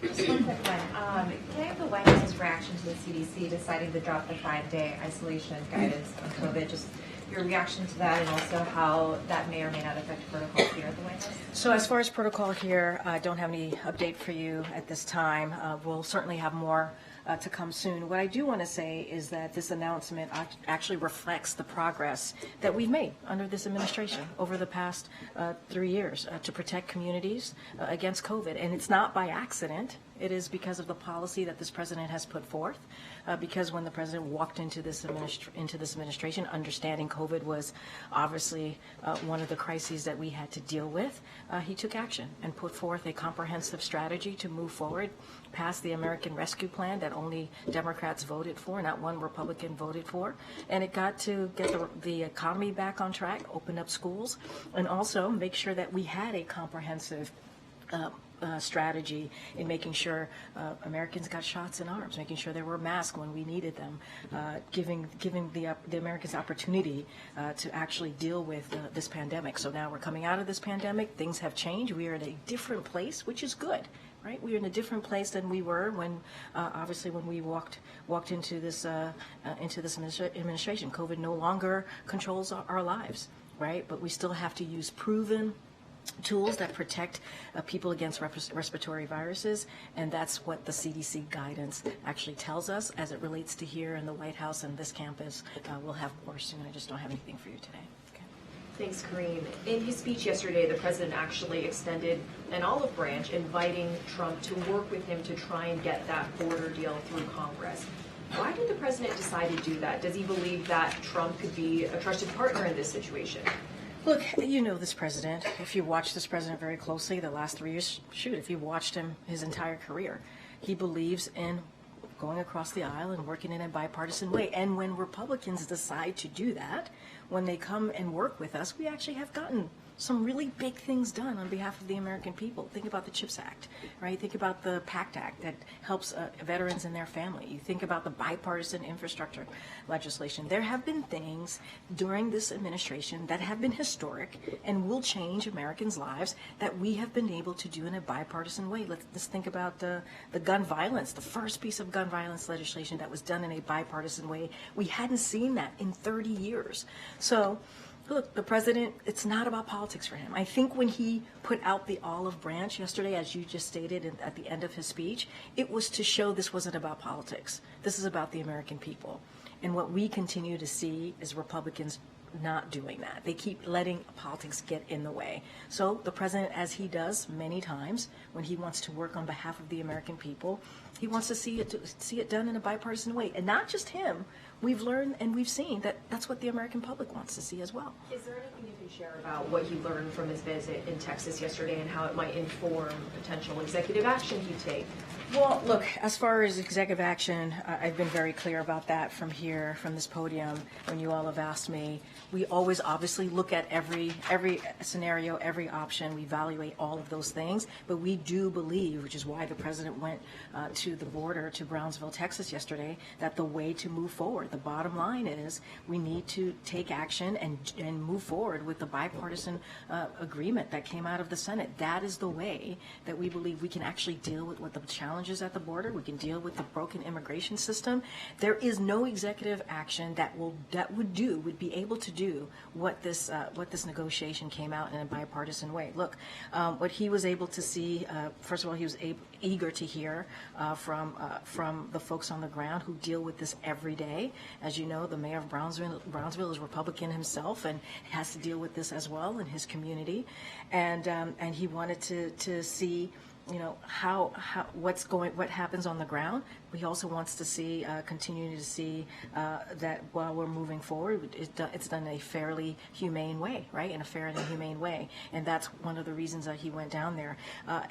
Just one quick one. Can I have the White House's reaction to the CDC deciding to drop the 5-day isolation guidance on COVID? Just your reaction to that, and also how that may or may not affect protocol here at the White House? So as far as protocol here, I don't have any update for you at this time. We'll certainly have more to come soon. What I do want to say is that this announcement actually reflects the progress that we've made under this administration over the past 3 years to protect communities against COVID. And it's not by accident. It is because of the policy that this president has put forth. Because when the president walked into this administration, understanding COVID was obviously one of the crises that we had to deal with, he took action and put forth a comprehensive strategy to move forward, pass the American Rescue Plan that only Democrats voted for, not one Republican voted for, and it got to get the economy back on track, open up schools, and also make sure that we had a comprehensive strategy in making sure Americans got shots in arms, making sure there were masks when we needed them, giving the Americans opportunity to actually deal with this pandemic. So now we're coming out of this pandemic. Things have changed. We are in a different place, which is good. Right, we're in a different place than we were when, obviously, when we walked into this administration. COVID no longer controls our lives, right? But we still have to use proven tools that protect people against respiratory viruses, and that's what the CDC guidance actually tells us as it relates to here in the White House and this campus. We'll have more soon. I just don't have anything for you today. Thanks, Karine. In his speech yesterday, the president actually extended an olive branch inviting Trump to work with him to try and get that border deal through Congress. Why did the president decide to do that? Does he believe that Trump could be a trusted partner in this situation? Look, you know this president. If you watch this president very closely, the last 3 years, if you watched him his entire career, he believes in going across the aisle and working in a bipartisan way. And when Republicans decide to do that, when they come and work with us, we actually have gotten some really big things done on behalf of the American people. Think about the CHIPS Act, right? Think about the PACT Act that helps veterans and their family. You think about the bipartisan infrastructure legislation. There have been things during this administration that have been historic and will change Americans' lives that we have been able to do in a bipartisan way. Let's think about the gun violence, the first piece of gun violence legislation that was done in a bipartisan way. We hadn't seen that in 30 years. So, look, the president, it's not about politics for him. I think when he put out the olive branch yesterday, as you just stated at the end of his speech, it was to show this wasn't about politics. This is about the American people. And what we continue to see is Republicans not doing that. They keep letting politics get in the way. So the president, as he does many times when he wants to work on behalf of the American people, he wants to see it done in a bipartisan way. And not just him. We've learned and we've seen that that's what the American public wants to see as well. Is there anything you can share about what he learned from his visit in Texas yesterday and how it might inform potential executive action he'd take? Well, look, as far as executive action, I've been very clear about that from this podium, when you all have asked me. We always obviously look at every scenario, every option. We evaluate all of those things. But we do believe, which is why the president went to the border to Brownsville, Texas yesterday, that the way to move forward, the bottom line is we need to take action and move forward with the bipartisan agreement that came out of the Senate. That is the way that we believe we can actually deal with what the challenges at the border. We can deal with the broken immigration system. There is no executive action that would be able to do what this negotiation came out in a bipartisan way. Look, what he was able to see. First of all, he was eager to hear from the folks on the ground who deal with this every day. As you know, the mayor of Brownsville is Republican himself and has to deal with this as well in his community, and he wanted to see, you know, what happens on the ground. He also wants to see, continue to see that while we're moving forward, it's done in a fairly humane way, right? In a fair and humane way, and that's one of the reasons that he went down there,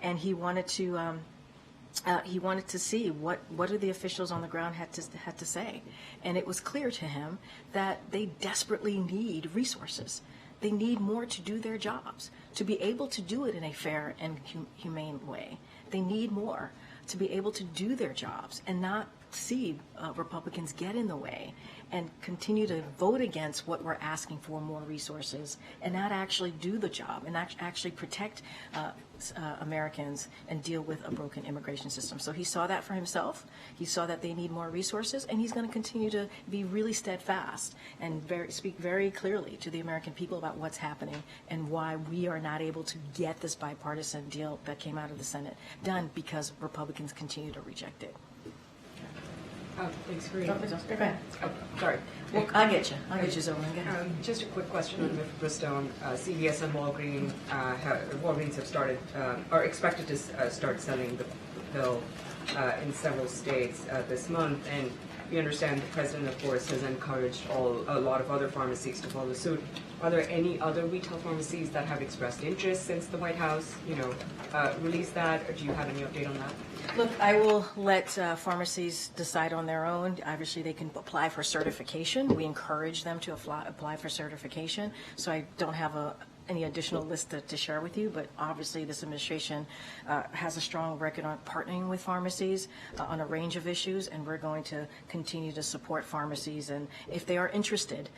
and he wanted to see what do the officials on the ground had to say, and it was clear to him that they desperately need resources. They need more to do their jobs, to be able to do it in a fair and humane way. They need more to be able to do their jobs and not see Republicans get in the way and continue to vote against what we're asking for, more resources, and not actually do the job and actually protect Americans and deal with a broken immigration system. So he saw that for himself. He saw that they need more resources, and he's going to continue to be really steadfast and speak very clearly to the American people about what's happening and why we are not able to get this bipartisan deal that came out of the Senate done because Republicans continue to reject it. Thanks, Karine. Sorry. Well, I'll get you, Zoe. Just a quick question on Mifpristone. CVS and Walgreens have started, are expected to start selling the pill in several states this month, and we understand the president, of course, has encouraged a lot of other pharmacies to follow suit. Are there any other retail pharmacies that have expressed interest since the White House, released that, or do you have any update on that? Look, I will let pharmacies decide on their own. Obviously, they can apply for certification. We encourage them to apply for certification. So I don't have any additional list to share with you, but obviously this administration has a strong record on partnering with pharmacies on a range of issues, and we're going to continue to support pharmacies, and if they are interested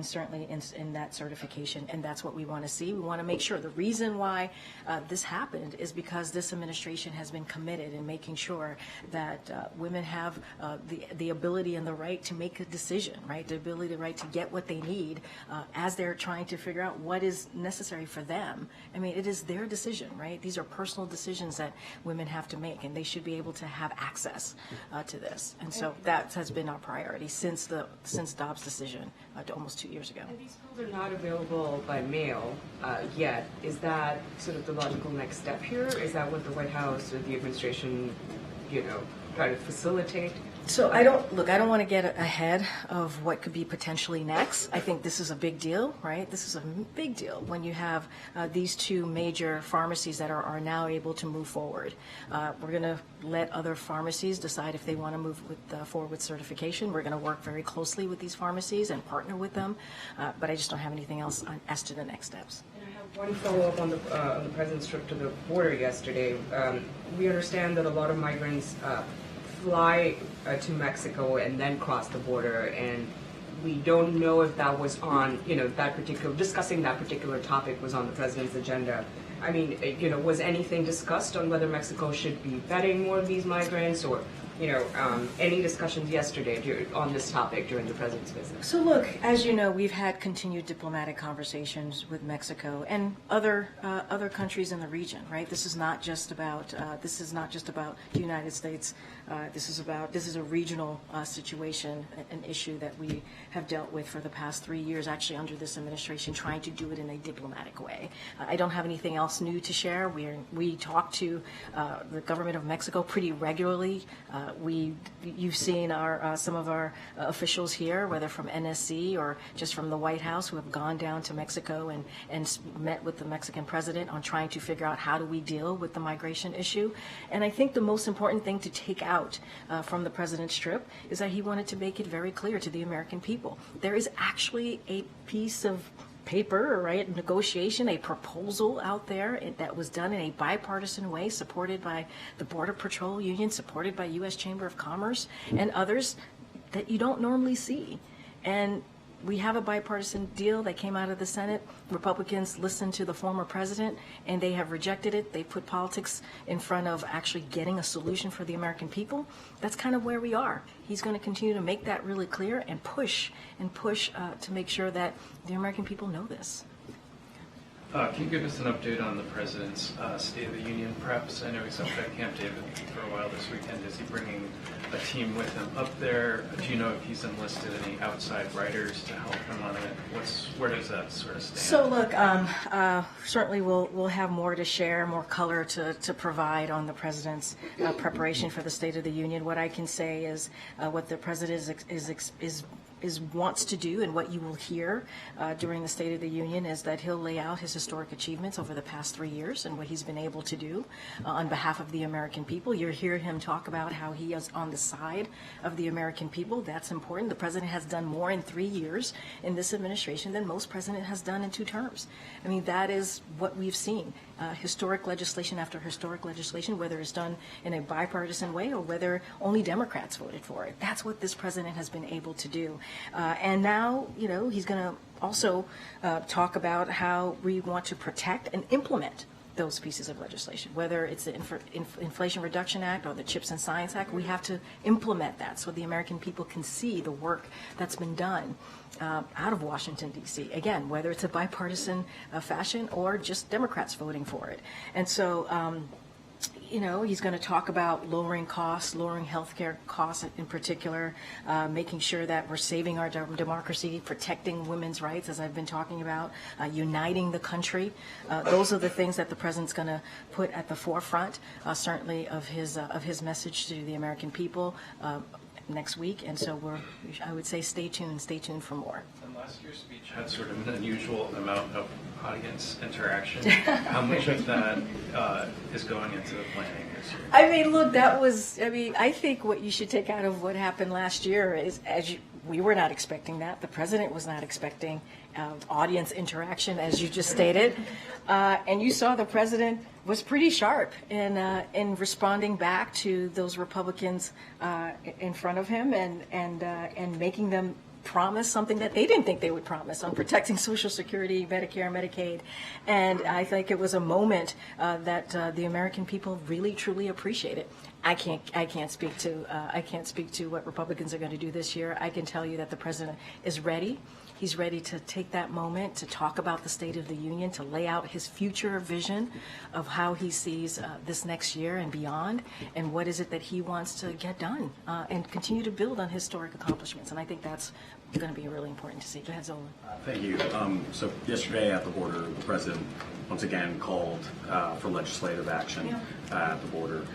certainly in that certification, and that's what we want to see. We want to make sure. The reason why this happened is because this administration has been committed in making sure that women have the ability and the right to make a decision, right? The ability, the right to get what they need as they're trying to figure out what is necessary for them. I mean, it is their decision, right? These are personal decisions that women have to make, and they should be able to have access to this. And so that has been our priority since Dobbs' decision almost 2 years ago. And these pills are not available by mail yet. Is that sort of the logical next step here? Is that what the White House or the administration, try to facilitate? So I don't want to get ahead of what could be potentially next. I think this is a big deal, right? This is a big deal when you have these two major pharmacies that are now able to move forward. We're going to let other pharmacies decide if they want to move forward with certification. We're going to work very closely with these pharmacies and partner with them, but I just don't have anything else as to the next steps. One follow-up on the president's trip to the border yesterday. We understand that a lot of migrants fly to Mexico and then cross the border, and we don't know if that was on, discussing that particular topic was on the president's agenda. I mean, was anything discussed on whether Mexico should be vetting more of these migrants, or any discussions yesterday on this topic during the president's visit? So look, as you know, we've had continued diplomatic conversations with Mexico and other countries in the region, right? This is not just about the United States. This is a regional situation, an issue that we have dealt with for the past 3 years, actually under this administration, trying to do it in a diplomatic way. I don't have anything else new to share. We talk to the government of Mexico pretty regularly. You've seen some of our officials here, whether from NSC or just from the White House, who have gone down to Mexico and met with the Mexican president on trying to figure out how do we deal with the migration issue. And I think the most important thing to take out from the president's trip is that he wanted to make it very clear to the American people. There is actually a piece of paper, right, negotiation, a proposal out there that was done in a bipartisan way, supported by the Border Patrol Union, supported by U.S. Chamber of Commerce and others that you don't normally see. And we have a bipartisan deal that came out of the Senate. Republicans listened to the former president, and they have rejected it. They put politics in front of actually getting a solution for the American people. That's kind of where we are. He's going to continue to make that really clear and push to make sure that the American people know this. Can you give us an update on the president's State of the Union preps? I know he's up at Camp David for a while this weekend. Is he bringing a team with him up there? Do you know if he's enlisted any outside writers to help him on it? Where does that sort of stand? So look, certainly we'll have more to share, more color to provide on the president's preparation for the State of the Union. What I can say is what the president wants to do, and what you will hear during the State of the Union is that he'll lay out his historic achievements over the past 3 years and what he's been able to do on behalf of the American people. You'll hear him talk about how he is on the side of the American people. That's important. The president has done more in 3 years in this administration than most president has done in 2 terms. I mean, that is what we've seen. historic legislation after historic legislation, whether it's done in a bipartisan way or whether only Democrats voted for it. That's what this president has been able to do. And now, he's going to also talk about how we want to protect and implement those pieces of legislation, whether it's the Inflation Reduction Act or the CHIPS and Science Act. We have to implement that so the American people can see the work that's been done out of Washington, D.C. Again, whether it's a bipartisan fashion or just Democrats voting for it. And so, he's going to talk about lowering costs, lowering healthcare costs in particular, making sure that we're saving our democracy, protecting women's rights, as I've been talking about, uniting the country. Those are the things that the president's going to put at the forefront, certainly of his message to the American people next week. And so I would say stay tuned for more. And last year's speech had sort of an unusual amount of audience interaction. How much of that is going into the planning this year? I mean, look, I think what you should take out of what happened last year is, we were not expecting that. The president was not expecting audience interaction, as you just stated. And you saw the president was pretty sharp in responding back to those Republicans in front of him and making them promise something that they didn't think they would promise on protecting Social Security, Medicare, Medicaid. And I think it was a moment that the American people really, truly appreciated. I can't speak to what Republicans are going to do this year. I can tell you that the president is ready. He's ready to take that moment to talk about the State of the Union, to lay out his future vision of how he sees this next year and beyond, and what is it that he wants to get done and continue to build on historic accomplishments. And I think that's going to be really important to see. Go ahead, Zola. Thank you. So yesterday at the border, the president once again called for legislative action at the border.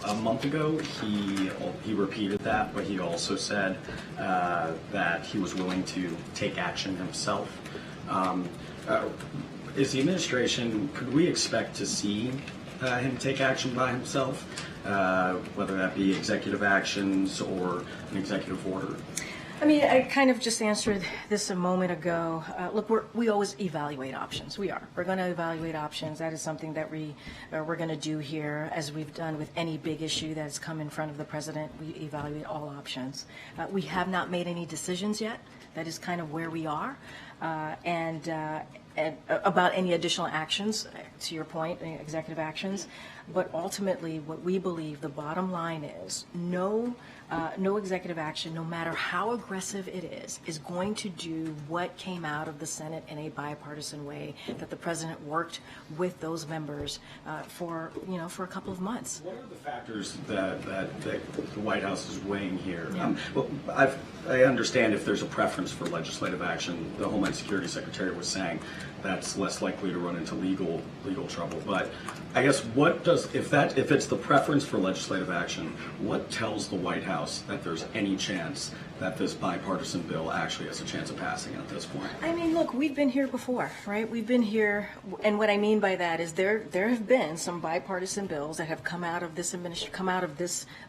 A month ago, he repeated that, but he also said that he was willing to take action himself. Is the administration, could we expect to see him take action by himself, whether that be executive actions or an executive order? I mean, I kind of just answered this a moment ago. Look, we always evaluate options. We're going to evaluate options. That is something that we're going to do here, as we've done with any big issue that has come in front of the president. We evaluate all options. We have not made any decisions yet. That is kind of where we are. And about any additional actions, to your point, executive actions. But ultimately, what we believe, the bottom line is, no executive action, no matter how aggressive it is going to do what came out of the Senate in a bipartisan way, that the president worked with those members for a couple of months. What are the factors that the White House is weighing here? Well, I understand if there's a preference for legislative action. The Homeland Security Secretary was saying that's less likely to run into legal trouble. But I guess if it's the preference for legislative action, what tells the White House that there's any chance that this bipartisan bill actually has a chance of passing at this point? I mean, look, we've been here before, right? We've been here, and what I mean by that is there have been some bipartisan bills that have come out of this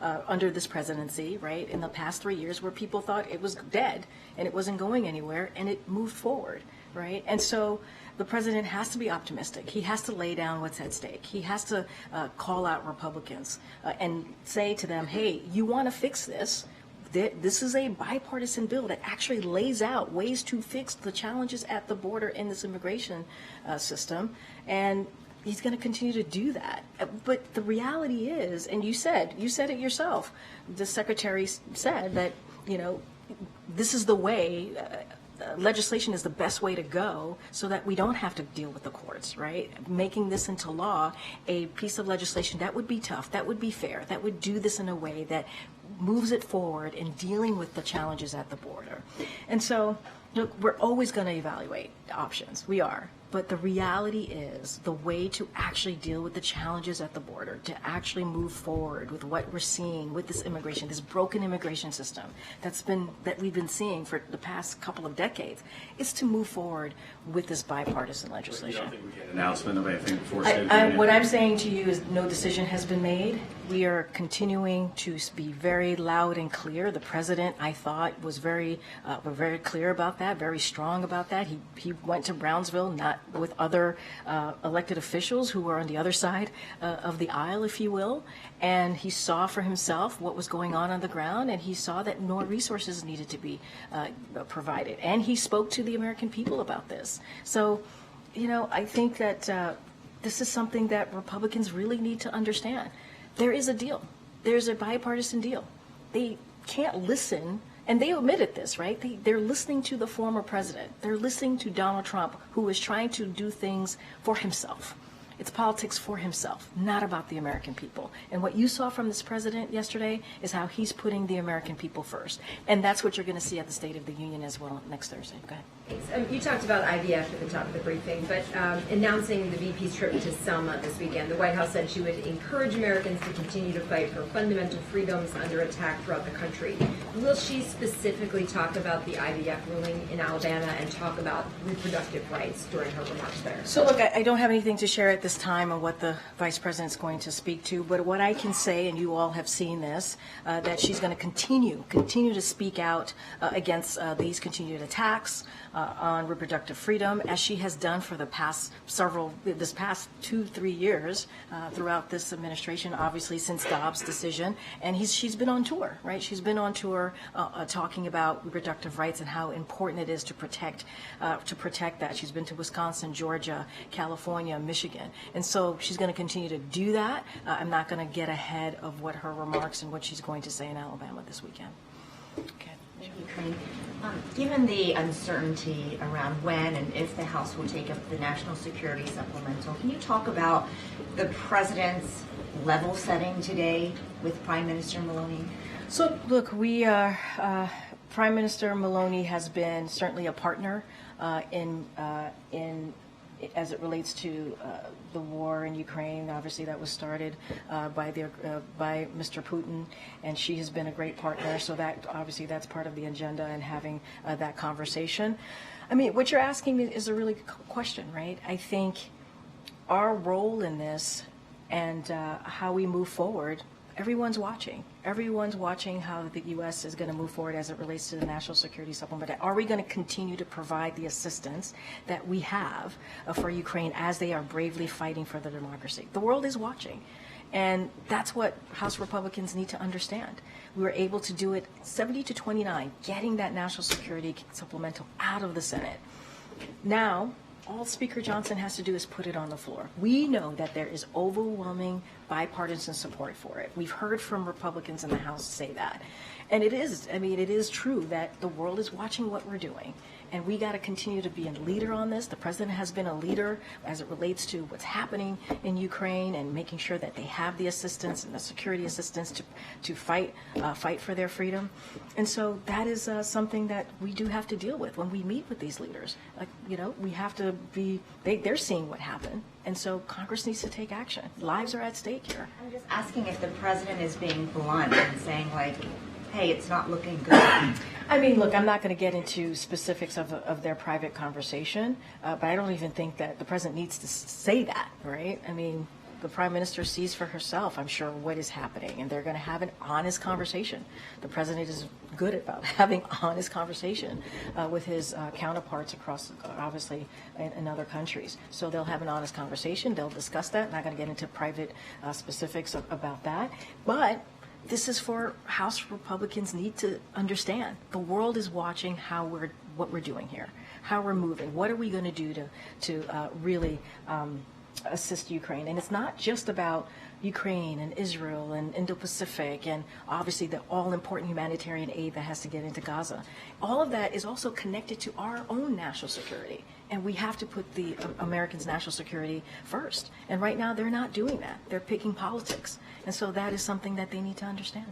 under this presidency, right, in the past 3 years, where people thought it was dead and it wasn't going anywhere, and it moved forward, right? And so the president has to be optimistic. He has to lay down what's at stake. He has to call out Republicans and say to them, hey, you want to fix this? This is a bipartisan bill that actually lays out ways to fix the challenges at the border in this immigration system. And he's going to continue to do that. But the reality is, and you said it yourself, the secretary said that, this is the way, legislation is the best way to go so that we don't have to deal with the courts, right? Making this into law, a piece of legislation, that would be tough, that would be fair, that would do this in a way that moves it forward in dealing with the challenges at the border. And so, look, we're always going to evaluate options. We are. But the reality is the way to actually deal with the challenges at the border, to actually move forward with what we're seeing with this immigration, this broken immigration system that we've been seeing for the past couple of decades, is to move forward with this bipartisan legislation. You don't think we get an announcement of anything before what I'm saying to you is no decision has been made. We are continuing to be very loud and clear. The president, I thought, was very clear about that, very strong about that. He went to Brownsville, that with other elected officials who were on the other side of the aisle, if you will, and he saw for himself what was going on the ground, and he saw that more resources needed to be provided. And he spoke to the American people about this. So, you know, I think that this is something that Republicans really need to understand. There is a deal. There's a bipartisan deal. They can't listen, and they admitted this, right? They're listening to the former president. They're listening to Donald Trump, who is trying to do things for himself. It's politics for himself, not about the American people. And what you saw from this president yesterday is how he's putting the American people first. And that's what you're going to see at the State of the Union as well next Thursday. Go ahead. Thanks. You talked about IVF at the top of the briefing, but announcing the VP's trip to Selma this weekend, the White House said she would encourage Americans to continue to fight for fundamental freedoms under attack throughout the country. Will she specifically talk about the IVF ruling in Alabama and talk about reproductive rights during her remarks there? So look, I don't have anything to share at this time on what the Vice President's going to speak to, but what I can say, and you all have seen this, that she's going to continue to speak out against these continued attacks on reproductive freedom, as she has done for the past 2-3 years throughout this administration, obviously since Dobbs' decision. And she's been on tour, right? She's been on tour talking about reproductive rights and how important it is to protect that. She's been to Wisconsin, Georgia, California, Michigan. And so she's going to continue to do that. I'm not going to get ahead of what her remarks and what she's going to say in Alabama this weekend. Okay. Thank you, Karine. Given the uncertainty around when and if the House will take up the national security supplemental, can you talk about the president's level setting today with Prime Minister Maloney? So, look, Prime Minister Maloney has been certainly a partner in as it relates to the war in Ukraine. Obviously, that was started by Mr. Putin, and she has been a great partner. So that obviously that's part of the agenda and having that conversation. I mean, what you're asking me is a really good question, right? I think our role in this and how we move forward. Everyone's watching. Everyone's watching how the U.S. is going to move forward as it relates to the national security supplement. Are we going to continue to provide the assistance that we have for Ukraine as they are bravely fighting for their democracy? The world is watching. And that's what House Republicans need to understand. We were able to do it 70-29, getting that national security supplemental out of the Senate. Now, all Speaker Johnson has to do is put it on the floor. We know that there is overwhelming bipartisan support for it. We've heard from Republicans in the House say that. And it is true that the world is watching what we're doing. And we got to continue to be a leader on this. The president has been a leader as it relates to what's happening in Ukraine and making sure that they have the assistance and the security assistance to fight for their freedom. And so that is something that we do have to deal with when we meet with these leaders. Like, we have to be, they're seeing what happened. And so Congress needs to take action. Lives are at stake here. I'm just asking if the president is being blunt and saying, like, hey, it's not looking good. I mean, look, I'm not going to get into specifics of their private conversation, but I don't even think that the president needs to say that, right? I mean, the prime minister sees for herself, I'm sure, what is happening, and they're going to have an honest conversation. The president is good about having honest conversation with his counterparts across, obviously, in other countries. So they'll have an honest conversation. They'll discuss that. Not going to get into private specifics about that, but this is for House Republicans need to understand. The world is watching what we're doing here, how we're moving. What are we going to do to really assist Ukraine? And it's not just about Ukraine and Israel and Indo-Pacific and obviously the all-important humanitarian aid that has to get into Gaza. All of that is also connected to our own national security. And we have to put the Americans' national security first. And right now, they're not doing that. They're picking politics. And so that is something that they need to understand.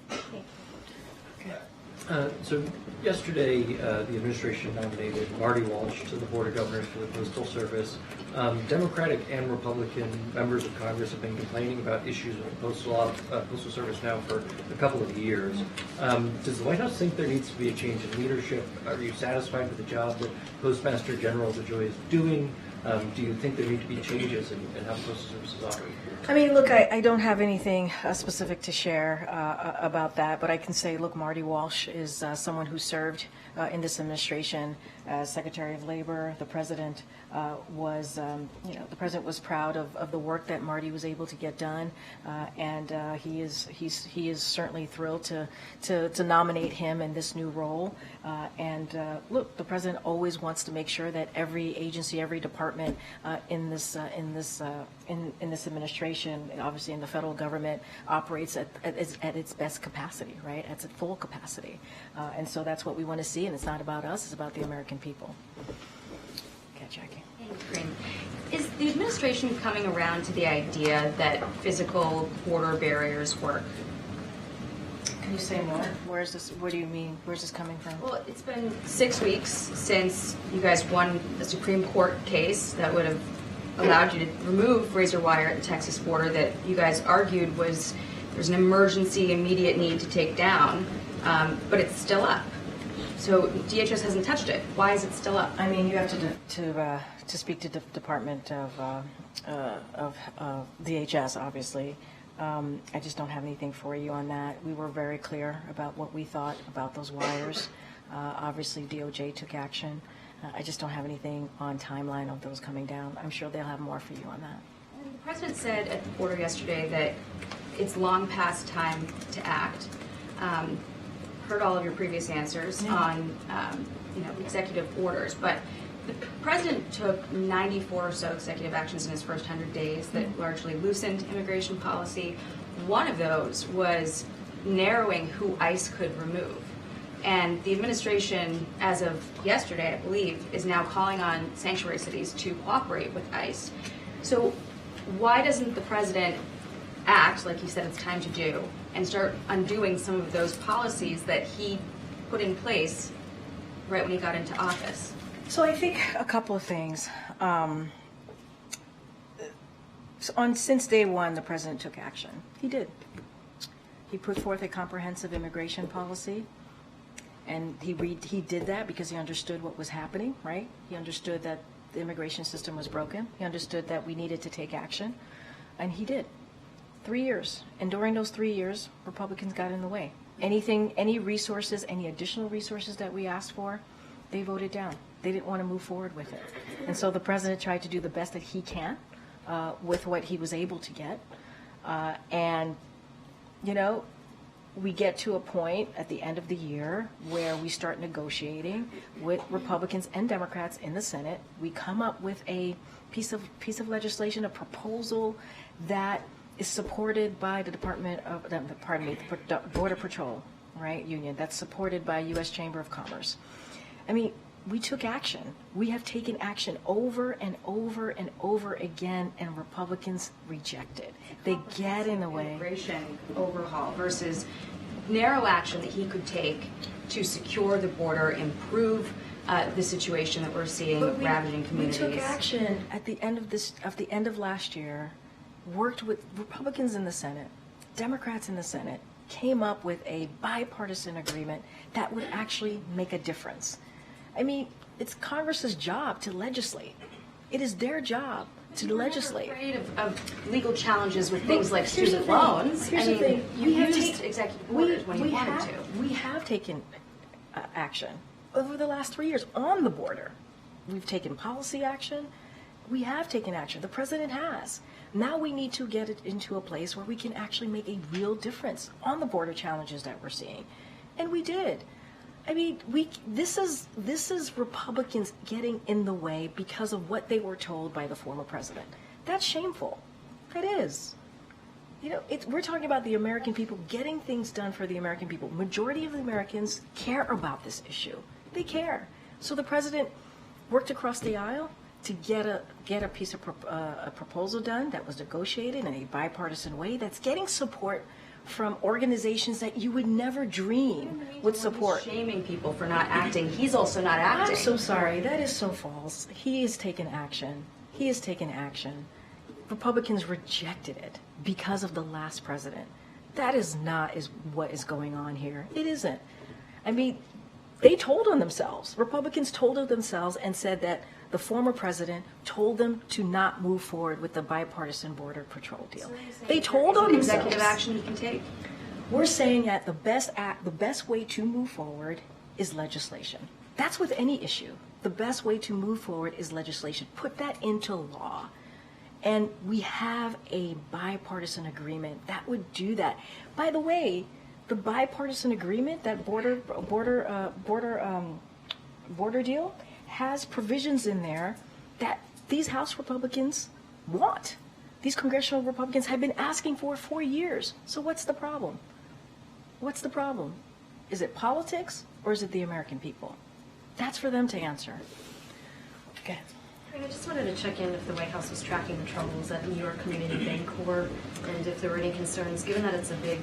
So yesterday, the administration nominated Marty Walsh to the Board of Governors for the Postal Service. Democratic and Republican members of Congress have been complaining about issues with the Postal Service now for a couple of years. Does the White House think there needs to be a change in leadership? Are you satisfied with the job that Postmaster General DeJoy is doing? Do you think there need to be changes in how postal services operate? I mean, look, I don't have anything specific to share about that, but I can say, look, Marty Walsh is someone who served in this administration as Secretary of Labor. The president the president was proud of the work that Marty was able to get done, and he is certainly thrilled to nominate him in this new role. Look, the president always wants to make sure that every agency, every department in this administration, obviously in the federal government, operates at its best capacity, right? At its full capacity, and so that's what we want to see. And it's not about us; it's about the American people. Okay, Jackie. Is the administration coming around to the idea that physical border barriers work? Can you say more? Where's this? What do you mean? Where's this coming from? Well, it's been 6 weeks since you guys won a Supreme Court case that would have allowed you to remove razor wire at the Texas border that you guys argued was there's an emergency, immediate need to take down, but it's still up. So DHS hasn't touched it. Why is it still up? I mean, you have to speak to the Department of DHS, obviously. I just don't have anything for you on that. We were very clear about what we thought about those wires. Obviously, DOJ took action. I just don't have anything on timeline of those coming down. I'm sure they'll have more for you on that. And the president said at the border yesterday that it's long past time to act. Heard all of your previous answers on executive orders, but the president took 94 or so executive actions in his first 100 days that largely loosened immigration policy. One of those was narrowing who ICE could remove. And the administration, as of yesterday, I believe, is now calling on sanctuary cities to cooperate with ICE. So why doesn't the president act like he said it's time to do and start undoing some of those policies that he put in place right when he got into office? So I think a couple of things. Since day one, the president took action. He did. He put forth a comprehensive immigration policy, and he did that because he understood what was happening, right? He understood that the immigration system was broken. He understood that we needed to take action, and he did. 3 years, and during those 3 years, Republicans got in the way. Any resources, any additional resources that we asked for, they voted down. They didn't want to move forward with it. And so the president tried to do the best that he can with what he was able to get. We get to a point at the end of the year where we start negotiating with Republicans and Democrats in the Senate. We come up with a piece of legislation, a proposal that is supported by the the Border Patrol, right, union, that's supported by U.S. Chamber of Commerce. I mean, we took action. We have taken action over and over and over again, and Republicans reject it. They get in the way. Immigration overhaul versus narrow action that he could take to secure the border, improve the situation that we're seeing ravaging communities. We took action at the end of last year, worked with Republicans in the Senate, Democrats in the Senate, came up with a bipartisan agreement that would actually make a difference. I mean, it's Congress's job to legislate. It is their job to legislate. We're afraid of legal challenges with things like student loans. Here's the thing. You used executive orders when you wanted to. We have taken action over the last 3 years on the border. We've taken policy action. We have taken action. The president has. Now we need to get it into a place where we can actually make a real difference on the border challenges that we're seeing. And we did. I mean, this is Republicans getting in the way because of what they were told by the former president. That's shameful. That is. We're talking about the American people getting things done for the American people. Majority of the Americans care about this issue. They care. So the president worked across the aisle to get a piece of a proposal done that was negotiated in a bipartisan way that's getting support from organizations that you would never dream would support. He's shaming people for not acting. He's also not acting. I'm so sorry. That is so false. He has taken action. He has taken action. Republicans rejected it because of the last president. That is not what is going on here. It isn't. I mean, They told on themselves. Republicans told on themselves and said that the former president told them to not move forward with the bipartisan border patrol deal. They told on themselves. Executive action you can take. We're saying that the best way to move forward is legislation. That's with any issue. The best way to move forward is legislation. Put that into law. And we have a bipartisan agreement that would do that. By the way, the bipartisan agreement, that border deal, has provisions in there that these House Republicans want. These congressional Republicans have been asking for years. So what's the problem? What's the problem? Is it politics or is it the American people? That's for them to answer. Okay. I just wanted to check in if the White House was tracking the troubles at New York Community Bancorp, and if there were any concerns, given that it's a big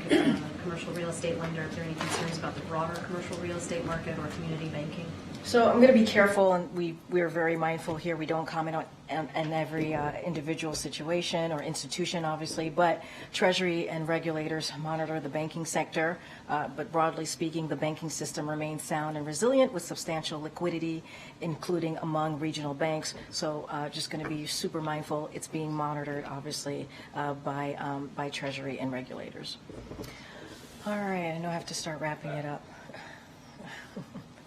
commercial real estate lender, if there are any concerns about the broader commercial real estate market or community banking? So I'm going to be careful, and we're very mindful here. We don't comment on every individual situation or institution, obviously, but Treasury and regulators monitor the banking sector. But broadly speaking, the banking system remains sound and resilient with substantial liquidity, including among regional banks. So just going to be super mindful. It's being monitored, obviously, by Treasury and regulators. All right, I know I have to start wrapping it up.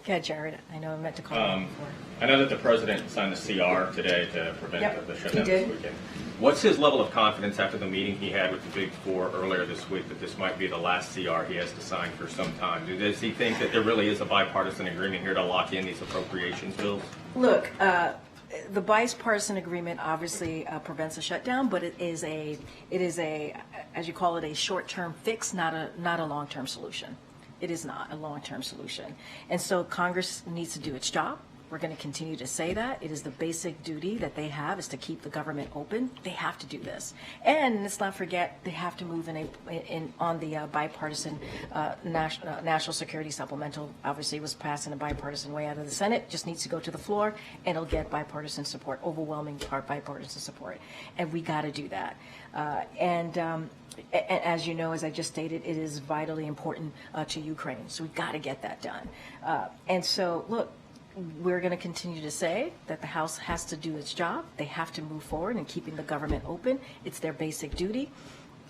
Yeah, Jared, I know I meant to call you before. I know that the president signed the CR today to prevent the shutdown this weekend. What's his level of confidence after the meeting he had with the Big Four earlier this week that this might be the last CR he has to sign for some time? Does he think that there really is a bipartisan agreement here to lock in these appropriations bills? Look, the bipartisan agreement obviously prevents a shutdown, but it is a, as you call it, a short-term fix, not a long-term solution. It is not a long-term solution. And so Congress needs to do its job. We're going to continue to say that. It is the basic duty that they have is to keep the government open. They have to do this. And let's not forget, they have to move on the bipartisan national security supplemental. Obviously, it was passed in a bipartisan way out of the Senate. Just needs to go to the floor, and it'll get bipartisan support, overwhelming bipartisan support. And we got to do that. And as you know, as I just stated, it is vitally important to Ukraine. So we've got to get that done. And so, look, we're going to continue to say that the House has to do its job. They have to move forward in keeping the government open. It's their basic duty.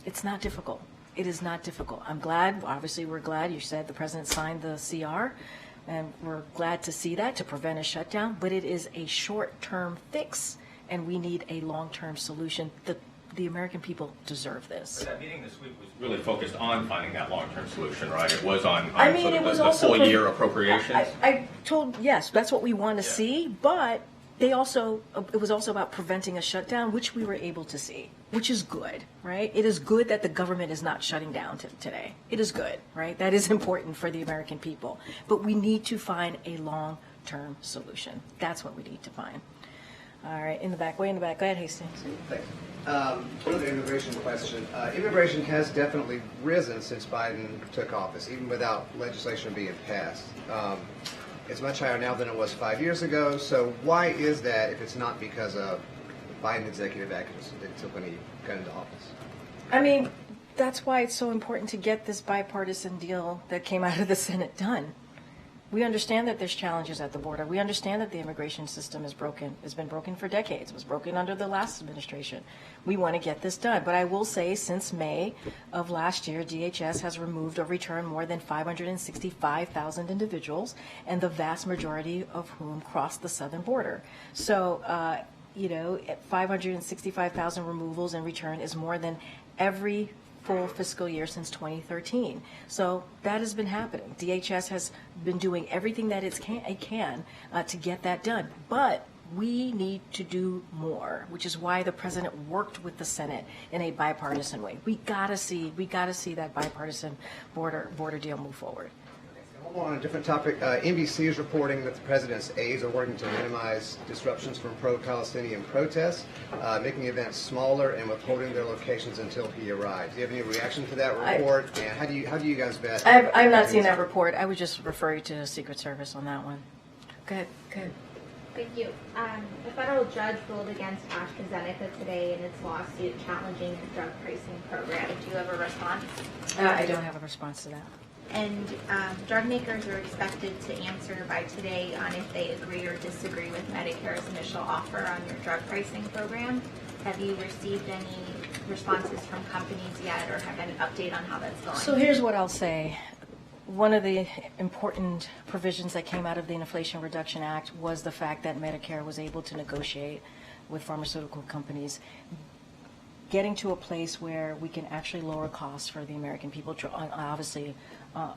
It's not difficult. It is not difficult. I'm glad, obviously we're glad you said the president signed the CR, and we're glad to see that to prevent a shutdown, but it is a short-term fix, and we need a long-term solution. The American people deserve this. But that meeting this week was really focused on finding that long-term solution, right? It was on the full year appropriations. I told, yes, that's what we want to see, but it was also about preventing a shutdown, which we were able to see, which is good, right? It is good that the government is not shutting down today. It is good, right? That is important for the American people. But we need to find a long-term solution. That's what we need to find. All right, in the back, way in the back. Go ahead, Hastings. Thanks. Another immigration question. Immigration has definitely risen since Biden took office, even without legislation being passed. It's much higher now than it was 5 years ago. So why is that if it's not because of Biden executive actions that took when he got into office? I mean, that's why it's so important to get this bipartisan deal that came out of the Senate done. We understand that there's challenges at the border. We understand that the immigration system is broken. It's been broken for decades. It was broken under the last administration. We want to get this done. But I will say since May of last year, DHS has removed or returned more than 565,000 individuals, and the vast majority of whom crossed the southern border. So, 565,000 removals and return is more than every full fiscal year since 2013. So that has been happening. DHS has been doing everything that it can to get that done. But we need to do more, which is why the president worked with the Senate in a bipartisan way. We gotta see that bipartisan border deal move forward. On a different topic, NBC is reporting that the president's aides are working to minimize disruptions from pro-Palestinian protests, making events smaller and withholding their locations until he arrives. Do you have any reaction to that report? And how do you guys vet? I've not seen that report. I would just refer you to the Secret Service on that one. Go ahead. Thank you. A federal judge ruled against AstraZeneca today in its lawsuit challenging the drug pricing program. Do you have a response? I don't have a response to that. And drug makers are expected to answer by today on if they agree or disagree with Medicare's initial offer on your drug pricing program. Have you received any responses from companies yet, or have any update on how that's going? So here's what I'll say. One of the important provisions that came out of the Inflation Reduction Act was the fact that Medicare was able to negotiate with pharmaceutical companies, getting to a place where we can actually lower costs for the American people, obviously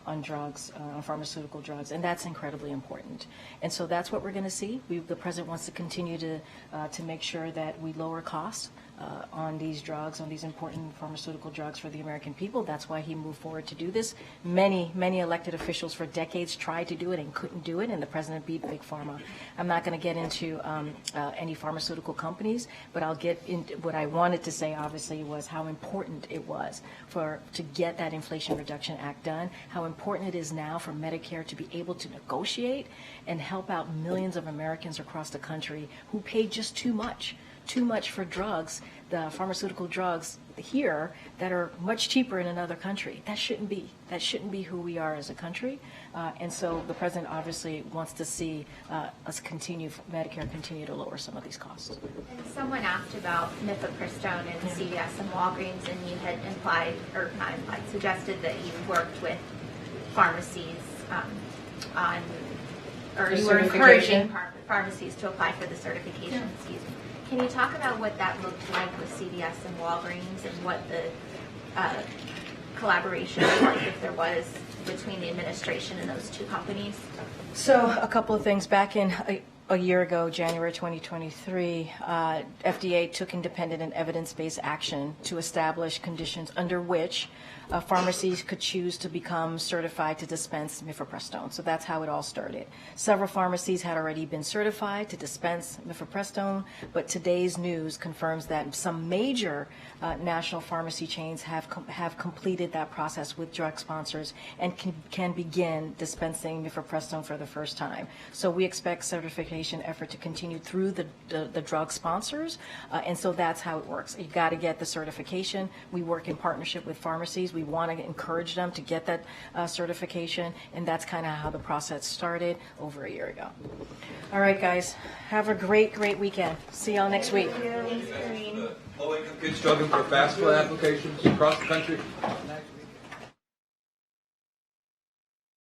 on drugs, on pharmaceutical drugs, and that's incredibly important. And so that's what we're going to see. The President wants to continue to make sure that we lower costs on these drugs, on these important pharmaceutical drugs for the American people. That's why he moved forward to do this. Many elected officials for decades tried to do it and couldn't do it, and the President beat Big Pharma. I'm not going to get into any pharmaceutical companies, but I'll get into what I wanted to say, obviously, was how important it was to get that Inflation Reduction Act done, how important it is now for Medicare to be able to negotiate and help out millions of Americans across the country who pay just too much for drugs, the pharmaceutical drugs here that are much cheaper in another country. That shouldn't be. That shouldn't be who we are as a country. And so the President obviously wants to see Medicare continue to lower some of these costs. And someone asked about mifepristone and CVS and Walgreens, and you had suggested that you worked with pharmacies you were encouraging pharmacies to apply for the certification. Excuse me. Can you talk about what that looked like with CVS and Walgreens, and what the collaboration was like, if there was, between the administration and those two companies? So a couple of things. Back in a year ago, January 2023, FDA took independent and evidence-based action to establish conditions under which pharmacies could choose to become certified to dispense mifepristone. So that's how it all started. Several pharmacies had already been certified to dispense mifepristone, but today's news confirms that some major national pharmacy chains have completed that process with drug sponsors and can begin dispensing mifepristone for the first time. So we expect certification effort to continue through the drug sponsors, and so that's how it works. You've got to get the certification. We work in partnership with pharmacies. We want to encourage them to get that certification, and that's kind of how the process started over a year ago. All right, guys, have a great weekend. See y'all next week. Low-income kids struggling for FAFSA applications across the country.